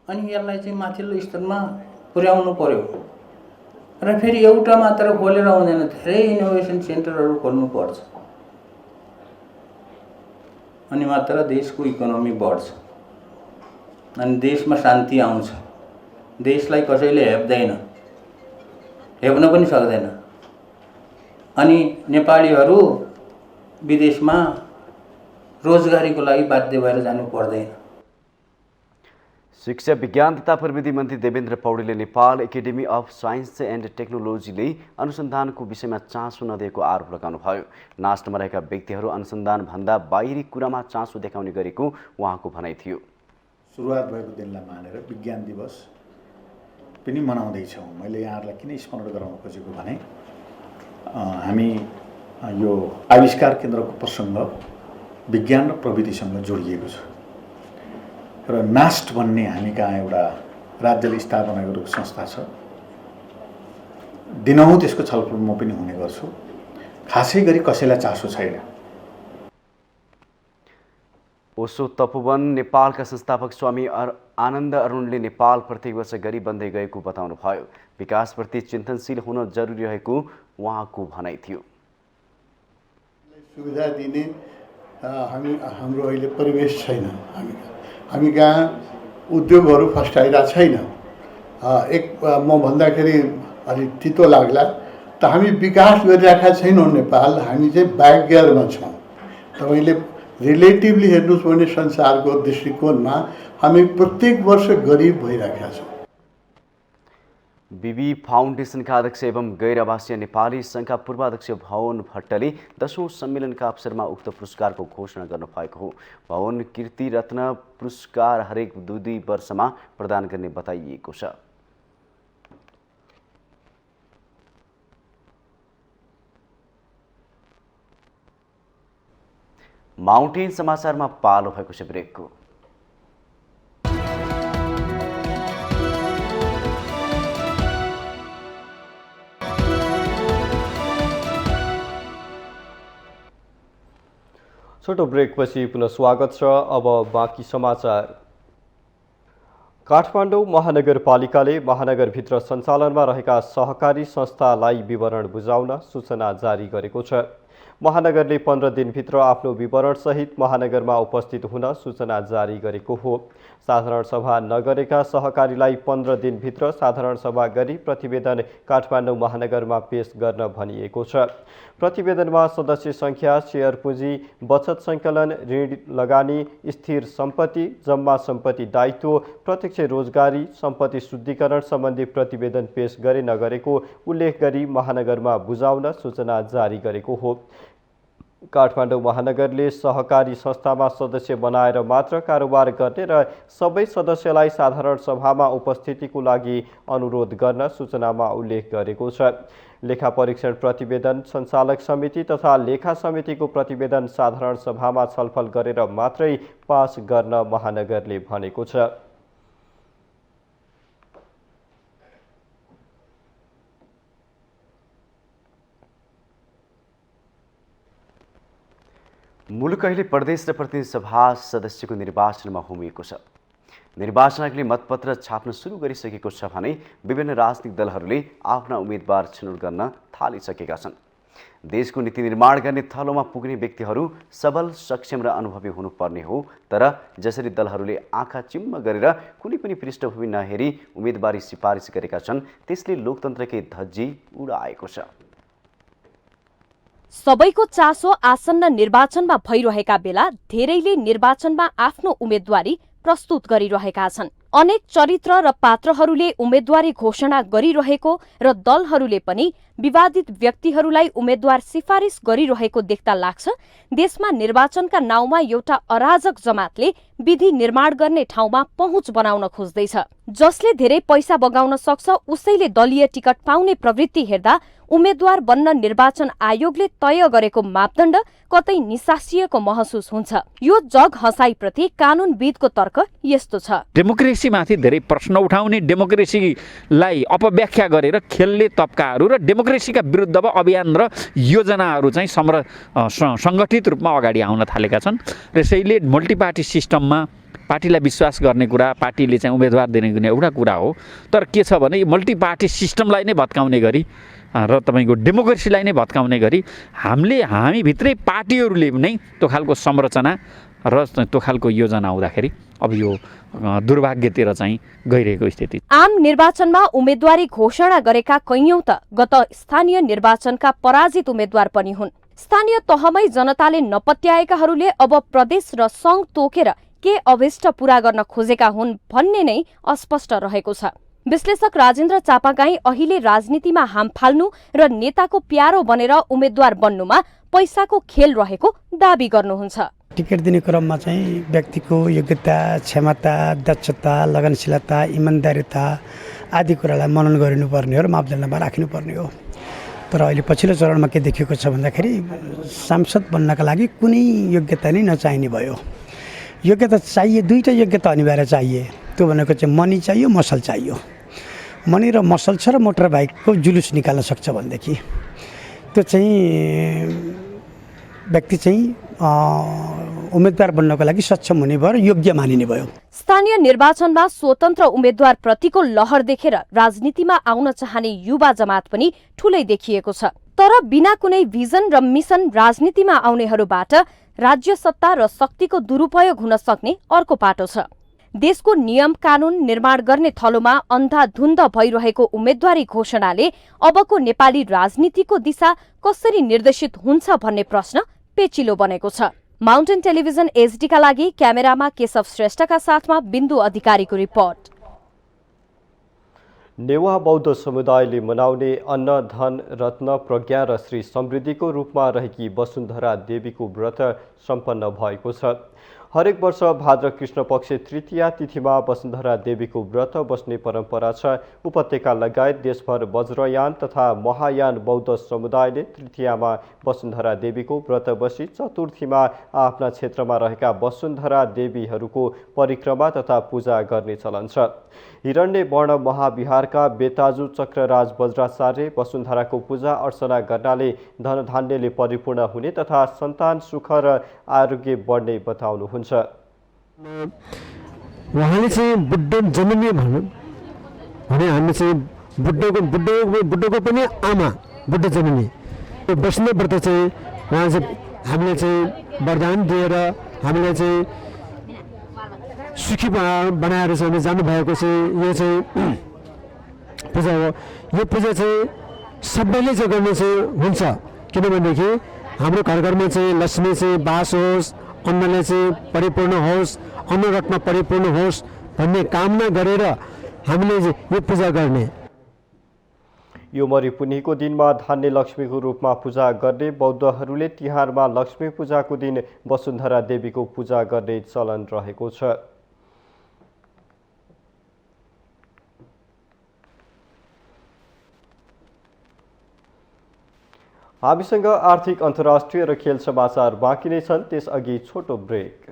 अनि यसलाई चाहिँ माथिल्लो स्तरमा पुर्याउनु पर्यो र फेरि एउटा मात्र खोलेर हुँदैन, धेरै इनोभेसन सेन्टरहरू खोल्नुपर्छ अनि मात्र देशको इकोनोमी बढ्छ अनि देशमा शान्ति आउँछ। देशलाई कसैले हेप्दैन, हेप्न पनि सक्दैन। अनि नेपालीहरू विदेशमा रोजगारीको लागि बाध्य भएर जानु पर्दैन।
शिक्षा विज्ञान तथा प्रविधि मन्त्री देवेन्द्र पौडेलले Nepal academy of science and टेक्नोलोजीले अनुसन्धानको विषयमा चासो नदिएको आरोप लगाउनुभयो। नास्टमा रहेका व्यक्तिहरू अनुसन्धानभन्दा बाहिरी कुरामा चासो देखाउने गरेको उहाँको भनाइ थियो।
सुरुवात भएको दिनलाई मानेर विज्ञान दिवस पनि मनाउँदैछौँ। मैले यहाँहरूलाई किन स्मरण गराउन खोजेको भने हामी यो आविष्कार केन्द्रको प्रसङ्ग विज्ञान र प्रविधिसँग जोडिएको छ र नास्ट भन्ने हामी कहाँ एउटा राज्यले स्थापना गरेको संस्था छ। दिनहुँ त्यसको छलफल म पनि हुने गर्छु। खासै गरी कसैलाई चासो छैन।
ओशो तपोवन नेपालका संस्थापक स्वामी आनन्द अरुणले नेपाल प्रत्येक वर्ष गरिब बन्दै गएको बताउनुभयो। विकासप्रति चिन्तनशील हुन जरुरी रहेको उहाँको भनाइ थियो।
सुविधा दिने हाम्रो अहिले परिवेश छैन। हामी कहाँ उद्योगहरू फस्टाइरहेको छैन। म भन्दाखेरि अलिक तितो लाग्ला त हामी विकास गरिरहेका छैनौँ। नेपाल हामी चाहिँ ब्याकगियरमा छौँ। तपाईँले रिलेटिभली हेर्नुहोस् भने संसारको दृष्टिकोणमा हामी प्रत्येक वर्ष गरिब भइरहेका छौँ।
बिबी फाउन्डेसनका अध्यक्ष एवं गैर आवासीय नेपाली सङ्घका पूर्वाध्यक्ष भवन भट्टले 10औं सम्मेलनका अवसरमा उक्त पुरस्कारको घोषणा गर्नुभएको हो। भवन कीर्ति रत्न पुरस्कार हरेक 2 वर्षमा प्रदान गर्ने बताइएको छ। माउन्टेन समाचारमा पालो भएको छ ब्रेकको।
छोटो ब्रेकपछि पुनः स्वागत छ। अब बाँकी समाचार। काठमाडौँ महानगरपालिकाले महानगरभित्र सञ्चालनमा रहेका सहकारी संस्थालाई विवरण बुझाउन सूचना जारी गरेको छ। महानगरले 15 दिनभित्र आफ्नो विवरणसहित महानगरमा उपस्थित हुन सूचना जारी गरेको हो। साधारण सभा नगरेका सहकारीलाई 15 दिनभित्र साधारण सभा गरी प्रतिवेदन काठमाडौँ महानगरमा पेश गर्न भनिएको छ। प्रतिवेदनमा सदस्य सङ्ख्या, सेयर पुँजी, बचत सङ्कलन, ऋण लगानी, स्थिर सम्पत्ति, जम्मा सम्पत्ति दायित्व, प्रत्यक्ष रोजगारी, सम्पत्ति शुद्धिकरण सम्बन्धी प्रतिवेदन पेश गरे नगरेको उल्लेख गरी महानगरमा बुझाउन सूचना जारी गरेको हो। काठमाडौँ महानगरले सहकारी संस्थामा सदस्य बनाएर मात्र कारोबार गर्ने र सबै सदस्यलाई साधारण सभामा उपस्थितिको लागि अनुरोध गर्न सूचनामा उल्लेख गरेको छ। लेखा परीक्षण प्रतिवेदन सञ्चालक समिति तथा लेखा समितिको प्रतिवेदन साधारण सभामा छलफल गरेर मात्रै पास गर्न महानगरले भनेको छ।
मुलुक अहिले प्रदेश र प्रतिनिधि सभा सदस्यको निर्वाचनमा होमिएको छ। निर्वाचन आयोगले मतपत्र छाप्न सुरु गरिसकेको छ भने विभिन्न राजनीतिक दलहरूले आफ्ना उम्मेदवार छनौट गर्न थालिसकेका छन्। देशको नीति निर्माण गर्ने थलोमा पुग्ने व्यक्तिहरू सबल, सक्षम र अनुभवी हुनुपर्ने हो। तर जसरी दलहरूले आँखा चिम्म गरेर कुनै पनि पृष्ठभूमि नहेरी उम्मेदवारी सिफारिस गरेका छन्, त्यसले लोकतन्त्रकै धज्जी उडाएको छ।
सबैको चासो आसन्न निर्वाचनमा भइरहेका बेला धेरैले निर्वाचनमा आफ्नो उम्मेदवारी प्रस्तुत गरिरहेका छन्। अनेक चरित्र र पात्रहरूले उम्मेदवारी घोषणा गरिरहेको र दलहरूले पनि विवादित व्यक्तिहरूलाई उम्मेदवार सिफारिस गरिरहेको देख्दा लाग्छ देशमा निर्वाचनका नाउँमा एउटा अराजक जमातले विधि निर्माण गर्ने ठाउँमा पहुँच बनाउन खोज्दैछ। जसले धेरै पैसा बगाउन सक्छ उसैले दलीय टिकट पाउने प्रवृत्ति हेर्दा उम्मेद्वार बन्न निर्वाचन आयोगले तय गरेको मापदण्ड कतै निसासिएको महसुस हुन्छ। यो जग हँसाईप्रति कानूनविदको तर्क यस्तो छ।
डेमोक्रेसीमाथि धेरै प्रश्न उठाउने, डेमोक्रेसीलाई अपव्याख्या गरेर खेल्ने तबकाहरू र डेमोक्रेसीका विरुद्धमा अभियान र योजनाहरू चाहिँ सङ्गठित रूपमा अगाडि आउन थालेका छन्। त्यसैले मल्टिपार्टी सिस्टममा पार्टीलाई विश्वास गर्ने कुरा, पार्टीले चाहिँ उम्मेदवार दिने एउटा कुरा हो। तर के छ भने मल्टिपार्टी सिस्टमलाई नै भत्काउने गरी र तपाईँको डेमोक्रेसीलाई नै भत्काउने गरी हामी भित्रै पार्टीहरूले नै त्यो खालको संरचना र त्यो खालको योजना आउँदाखेरि अब यो दुर्भाग्यतिर चाहिँ गइरहेको स्थिति।
आम निर्वाचनमा उम्मेद्वारी घोषणा गरेका कैयौं त गत स्थानीय निर्वाचनका पराजित उम्मेद्वार पनि हुन्। स्थानीय तहमै जनताले नपत्याएकाहरूले अब प्रदेश र संघ तोकेर के अभिष्ट पूरा गर्न खोजेका हुन् भन्ने नै अस्पष्ट रहेको छ। विश्लेषक राजेन्द्र चापागाई अहिले राजनीतिमा हाम फाल्नु र नेताको प्यारो बनेर उम्मेद्वार बन्नुमा पैसाको खेल रहेको दाबी गर्नुहुन्छ।
टिकट दिने क्रममा चाहिँ व्यक्तिको योग्यता, क्षमता, दक्षता, लगनशीलता, इमान्दारिता आदि कुरालाई मनन गरिनुपर्ने हो र मापदण्डमा राख्नुपर्ने हो। तर अहिले पछिल्लो चरणमा के देखिएको छ भन्दाखेरि सांसद बन्नका लागि कुनै योग्यता नै नचाहिने भयो। योग्यता चाहिए, दुईटा योग्यता अनिवार्य चाहिए। त्यो भनेको चाहिँ मनी चाहियो, मसल चाहियो। मनी र मसल छ र मोटर बाइकको जुलुस निकाल्न सक्छ भनेदेखि त्यो चाहिँ व्यक्ति चाहिँ उम्मेदवार बन्नको लागि सक्षम हुने भयो र योग्य मानिने भयो।
स्थानीय निर्वाचनमा स्वतन्त्र उम्मेद्वार प्रतिको लहर देखेर राजनीतिमा आउन चाहने युवा जमात पनि ठूलै देखिएको छ। तर बिना कुनै भिजन र मिसन राजनीतिमा आउनेहरूबाट राज्य सत्ता र शक्तिको दुरुपयोग हुन सक्ने अर्को पाटो छ। देशको नियम कानून निर्माण गर्ने थलोमा अन्धाधुन्ध भइरहेको उम्मेद्वारी घोषणाले अबको नेपाली राजनीतिको दिशा कसरी निर्देशित हुन्छ भन्ने प्रश्न पेचिलो बनेको छ। माउन्टेन टेलिभिजन एचडीका लागि क्यामेरामा केशव श्रेष्ठका साथमा बिन्दु अधिकारीको रिपोर्ट।
नेवा बौद्ध समुदायले मनाउने अन्न धन रत्न प्रज्ञा र श्री समृद्धिको रूपमा रहेकी वसुन्धरा देवीको व्रत सम्पन्न भएको छ। हरेक वर्ष भाद्र कृष्ण पक्ष तृतीया तिथिमा वसुन्धरा देवीको व्रत बस्ने परम्परा छ। उपत्यका लगायत देशभर वज्रयान तथा महायान बौद्ध समुदायले तृतीयामा वसुन्धरा देवीको व्रत बसी चतुर्थीमा आफ्ना क्षेत्रमा रहेका वसुन्धरा देवीहरूको परिक्रमा तथा पूजा गर्ने चलन छ। हिरण्य वर्ण महाविहारका बेताजु चक्रराज वज्राचार्य वसुन्धराको पूजा अर्चना गर्नाले धनधान्यले परिपूर्ण हुने तथा सन्तान सुख र आरोग्य बढ्ने बताउनुहुन्छ।
उहाँले चाहिँ बुद्ध जन्मिए भने हामी चाहिँ बुद्धको पनि आमा बुद्ध जन्मिए वैष्णव व्रत चाहिँ उहाँ चाहिँ हामीले चाहिँ वरदान दिएर हामीलाई चाहिँ सुखी बनाएर चाहिँ जानुभएको चाहिँ यो चाहिँ पूजा हो। यो पूजा चाहिँ सबैले चाहिँ गर्ने चाहिँ हुन्छ, किनभनेदेखि हाम्रो घर घरमा चाहिँ लक्ष्मी चाहिँ बास होस्, अन्नले चाहिँ परिपूर्ण होस्, अन्न रत्न परिपूर्ण होस् भन्ने कामना गरेर हामीले यो पूजा गर्ने।
यो मरिपुन्नीको दिनमा धान्य लक्ष्मीको रूपमा पूजा गर्ने बौद्धहरूले तिहारमा लक्ष्मी पूजाको दिन वसुन्धरा देवीको पूजा गर्ने चलन रहेको छ। हामीसँग आर्थिक अन्तर्राष्ट्रिय र खेल समाचार बाँकी नै छन्, त्यसअघि छोटो ब्रेक।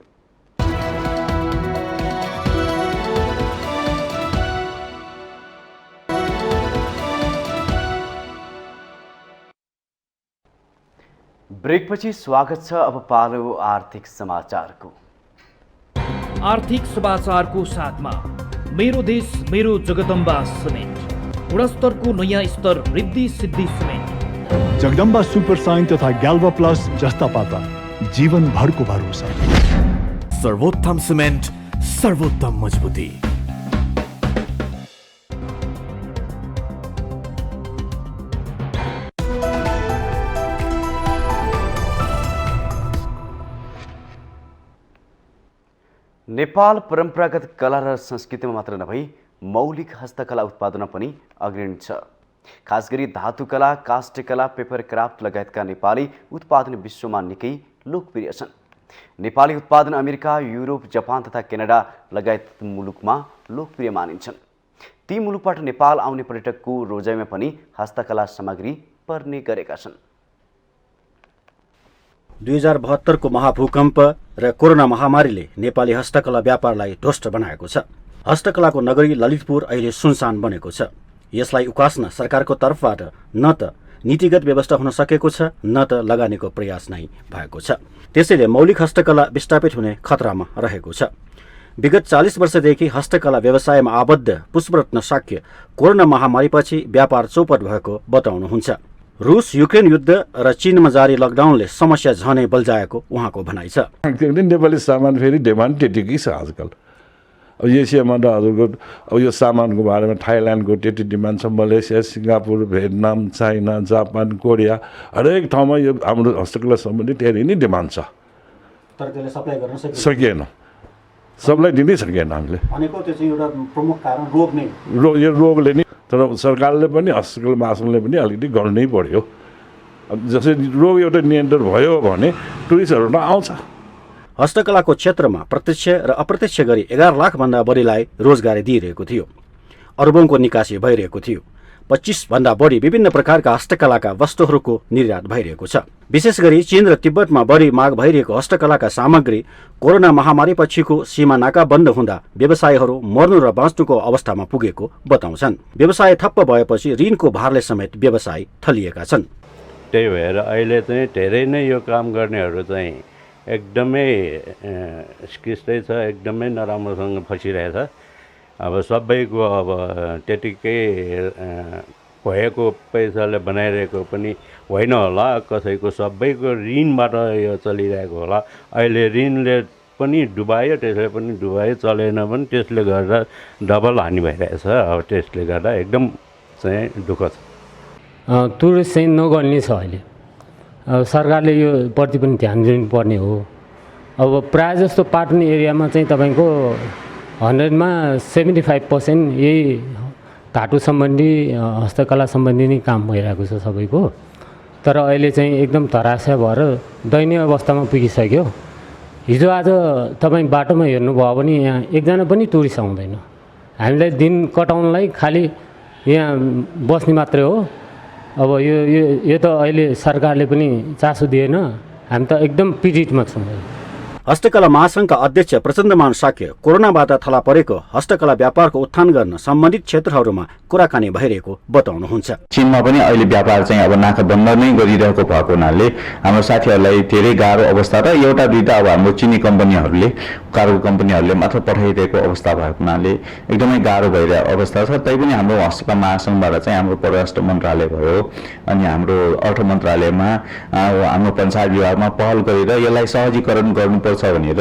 ब्रेकपछि स्वागत छ। अब पालो आर्थिक समाचारको।
आर्थिक समाचारको साथमा मेरो देश मेरो जगदम्बा सिमेन्ट, गुणस्तरको नयाँ स्तर Riddhi Siddhi cement,
Jagadamba super sign तथा ग्याल्वा प्लस जस्ता पाता जीवनभरको भरोसा।
सर्वोत्तम सिमेन्ट, सर्वोत्तम मजबुती।
नेपाल परम्परागत कला र संस्कृतिमा मात्र नभई मौलिक हस्तकला उत्पादनमा पनि अग्रणी छ। खास गरी धातुकला, काष्ठकला, पेपर क्राफ्ट लगायतका नेपाली उत्पादन विश्वमा निकै लोकप्रिय छन्। नेपाली उत्पादन अमेरिका, युरोप, जापान तथा क्यानाडा लगायत मुलुकमा लोकप्रिय मानिन्छन्। ती मुलुकबाट नेपाल आउने पर्यटकको रोजाइमा पनि हस्तकला सामग्री पर्ने गरेका छन्।
2072 को महाभूकम्प र कोरोना महामारीले नेपाली हस्तकला व्यापारलाई ध्वस्त बनाएको छ। हस्तकलाको नगरी ललितपुर अहिले सुनसान बनेको छ। यसलाई उकास्न सरकारको तर्फबाट न त नीतिगत व्यवस्था हुन सकेको छ, न त लगानीको प्रयास नै भएको छ। त्यसैले मौलिक हस्तकला विस्थापित हुने खतरामा रहेको छ। विगत 40 वर्षदेखि हस्तकला व्यवसायमा आबद्ध पुष्परत्न शाक्य कोरोना महामारीपछि व्यापार चौपट भएको बताउनुहुन्छ। रुस युक्रेन युद्ध र चीनमा जारी लकडाउनले समस्या झनै बल्झाएको उहाँको भनाइ छ।
नेपाली सामान फेरि डिमान्ड त्यतिकै छ आजकल। अब एसियामा त हजुरको अब यो सामानको बारेमा थाइल्यान्डको त्यति डिमान्ड छ, Malaysia, Singapore, Vietnam, China, Japan, Korea हरेक ठाउँमा यो हाम्रो हस्तकला सम्बन्धी धेरै नै डिमान्ड छ।
तर त्यसले सप्लाई गर्न
सकिएन, सबलाई दिनै सकिएन हामीले।
भनेको त्यो चाहिँ एउटा प्रमुख कारण रोग नै
यो रोगले नै, तर सरकारले पनि हस्तकला महासङ्घले पनि अलिकति गर्नै पर्यो। जसरी रोग एउटा नियन्त्रण भयो भने टुरिस्टहरू त आउँछ।
हस्तकलाको क्षेत्रमा प्रत्यक्ष र अप्रत्यक्ष गरी 11 लाखभन्दा बढीलाई रोजगारी दिइरहेको थियो। अरबौंको निकासी भइरहेको थियो। 25 भन्दा बढी विभिन्न प्रकारका हस्तकलाका वस्तुहरूको निर्यात भइरहेको छ। विशेष गरी चीन र तिब्बतमा बढी माग भइरहेको हस्तकलाका सामग्री कोरोना महामारी पछिको सीमा नाका बन्द हुँदा व्यवसायीहरू मर्नु र बाँच्नुको अवस्थामा पुगेको बताउँछन्। व्यवसाय ठप्प भएपछि ऋणको भारले समेत व्यवसाय थलिएका छन्।
त्यही भएर अहिले चाहिँ धेरै नै यो काम गर्नेहरू चाहिँ एकदमै स्किस्टै छ, एकदमै नराम्रोसँग फसिरहेछ। अब सबैको अब त्यतिकै भएको पैसाले बनाइरहेको पनि होइन होला, कसैको सबैको ऋणबाट यो चलिरहेको होला। अहिले ऋणले पनि डुबायो, त्यसले पनि डुबायो, चलेन पनि त्यसले गर्दा डबल हानि भइरहेछ। अब त्यसले गर्दा एकदम चाहिँ दुःख छ।
टुरिस्ट चाहिँ नगर्ने छ अहिले। अब सरकारले यो प्रति पनि ध्यान दिनुपर्ने हो। अब प्रायः जस्तो पाटन एरियामा चाहिँ तपाईँको 100मा 75% यही धातु सम्बन्धी हस्तकला सम्बन्धी नै काम भइरहेको छ सबैको। तर अहिले चाहिँ एकदम धराशय भएर दयनीय अवस्थामा पुगिसक्यो। हिजो आज तपाईँ बाटोमा हेर्नुभयो भने यहाँ एकजना पनि टुरिस्ट आउँदैन। हामीलाई दिन कटाउनलाई खालि यहाँ बस्ने मात्रै हो। अब यो त अहिले सरकारले पनि चासो दिएन। हामी त एकदम पीडितमा छौँ।
हस्तकला महासङ्घका अध्यक्ष प्रचण्डमान शाक्य कोरोनाबाट थला परेको हस्तकला व्यापारको उत्थान गर्न सम्बन्धित क्षेत्रहरूमा कुराकानी भइरहेको बताउनुहुन्छ।
चीनमा पनि अहिले व्यापार चाहिँ अब नाकाबन्द नै गरिरहेको भएको हुनाले हाम्रो साथीहरूलाई धेरै गाह्रो अवस्था र एउटा दुईटा अब हाम्रो चिनी कम्पनीहरूले कार्गो कम्पनीहरूले मात्र पठाइरहेको अवस्था भएको हुनाले एकदमै गाह्रो भइरहेको अवस्था छ। तैपनि हाम्रो हस्तकला महासङ्घबाट चाहिँ हाम्रो परराष्ट्र मन्त्रालय भयो, अनि हाम्रो अर्थ मन्त्रालयमा हाम्रो पञ्चायत विभागमा पहल गरेर यसलाई सहजीकरण गर्नुपर्छ भनेर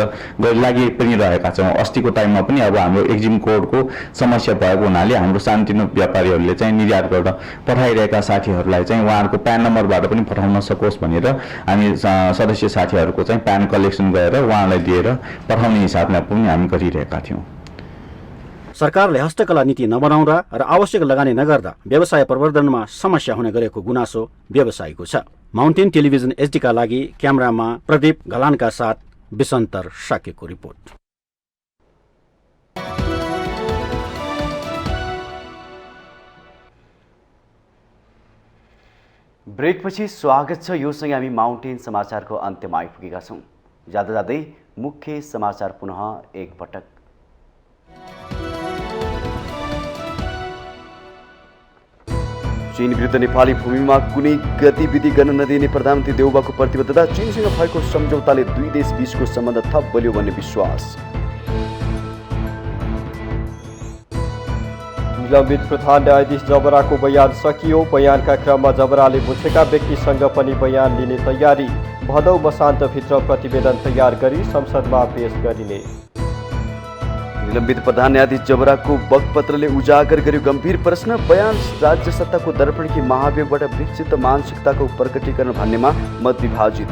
लागि पनि रहेका छौँ। अस्तिको टाइममा पनि अब हाम्रो एक्जिम कोडको समस्या भएको हुनाले हाम्रो सानोतिनो व्यापारीहरूले चाहिँ निर्यात गर्न पठाइरहेका साथीहरूलाई चाहिँ उहाँहरूको प्यान नम्बरबाट पनि पठाउन सकोस् भनेर हामी सदस्य साथीहरूको चाहिँ प्यान कलेक्सन गरेर उहाँलाई दिएर पठाउने हिसाबमा पनि हामी गरिरहेका थियौँ।
सरकारले हस्तकला नीति नबनाउँदा र आवश्यक लगानी नगर्दा व्यवसाय प्रवर्धनमा समस्या हुने गरेको गुनासो व्यवसायीको छ। माउन्टेन टेलिभिजन एचडीका लागि क्यामेरामा प्रदीप घलानका साथ विसन्तर शाक्यको रिपोर्ट।
ब्रेकपछि स्वागत छ। योसँग हामी माउन्टेन समाचारको अन्त्यमा आइपुगेका छौँ। जाँदा जाँदै मुख्य समाचार पुनः एकपटक। चीन विरुद्ध नेपाली भूमिमा कुनै गतिविधि गर्न नदिने प्रधानमन्त्री देउबाको प्रतिबद्धता। चीनसँग भएको सम्झौताले दुई देश बीचको सम्बन्ध थप बलियो भन्ने विश्वास।
निलम्बित प्रधान न्यायाधीश जबराको बयान सकियो। बयानका क्रममा जबराले बुझेका व्यक्तिसँग पनि बयान लिने तयारी। भदौ मसान्तभित्र प्रतिवेदन तयार गरी संसदमा पेश गरिने।
निलम्बित प्रधान न्यायाधीश जबराको बकपत्रले उजागर गर्यो गम्भीर प्रश्न। बयान राज्य सत्ताको दर्पण कि महाभियोगबाट विकसित मानसिकताको प्रकटीकरण भन्नेमा मत विभाजित।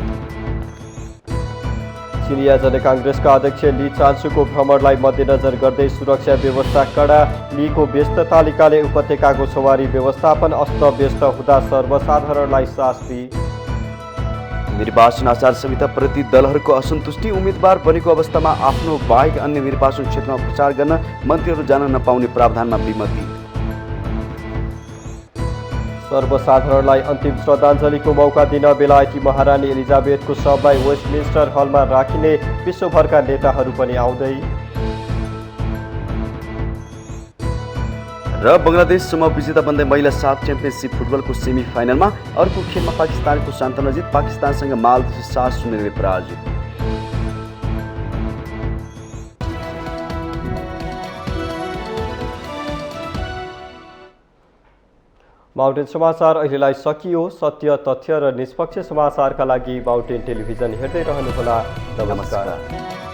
चिनिया जनकाङ्ग्रेसका अध्यक्ष ली चान्सुको भ्रमणलाई मध्यनजर गर्दै सुरक्षा व्यवस्था कडा। लीको व्यस्त तालिकाले उपत्यकाको सवारी व्यवस्थापन अस्तव्यस्त हुँदा सर्वसाधारणलाई शास्ति।
निर्वाचन आचार संहिता प्रति दलहरूको असन्तुष्टि। उम्मेद्वार बनेको अवस्थामा आफ्नो बाहेक अन्य निर्वाचन क्षेत्रमा प्रचार गर्न मन्त्रीहरू जान नपाउने प्रावधानमा विमति।
सर्वसाधारणलाई अन्तिम श्रद्धाञ्जलीको मौका दिन बेलायती महारानी एलिजाबेथको शवलाई वेस्टमिन्स्टर हलमा राखिने। विश्वभरका नेताहरू पनि आउँदै।
र बङ्गलादेश समूह विजेता बन्दै महिला साफ च्याम्पियनसिप फुटबलको सेमी फाइनलमा। अर्को खेलमा पाकिस्तानको सान्तवना जित। पाकिस्तानसँग मालदिभ 7-0 पराजित।
माउन्टेन समाचार अहिलेलाई सकियो। सत्य, तथ्य र निष्पक्ष समाचारका लागि माउन्टेन टेलिभिजन हेर्दै रहनुहोला। नमस्कार।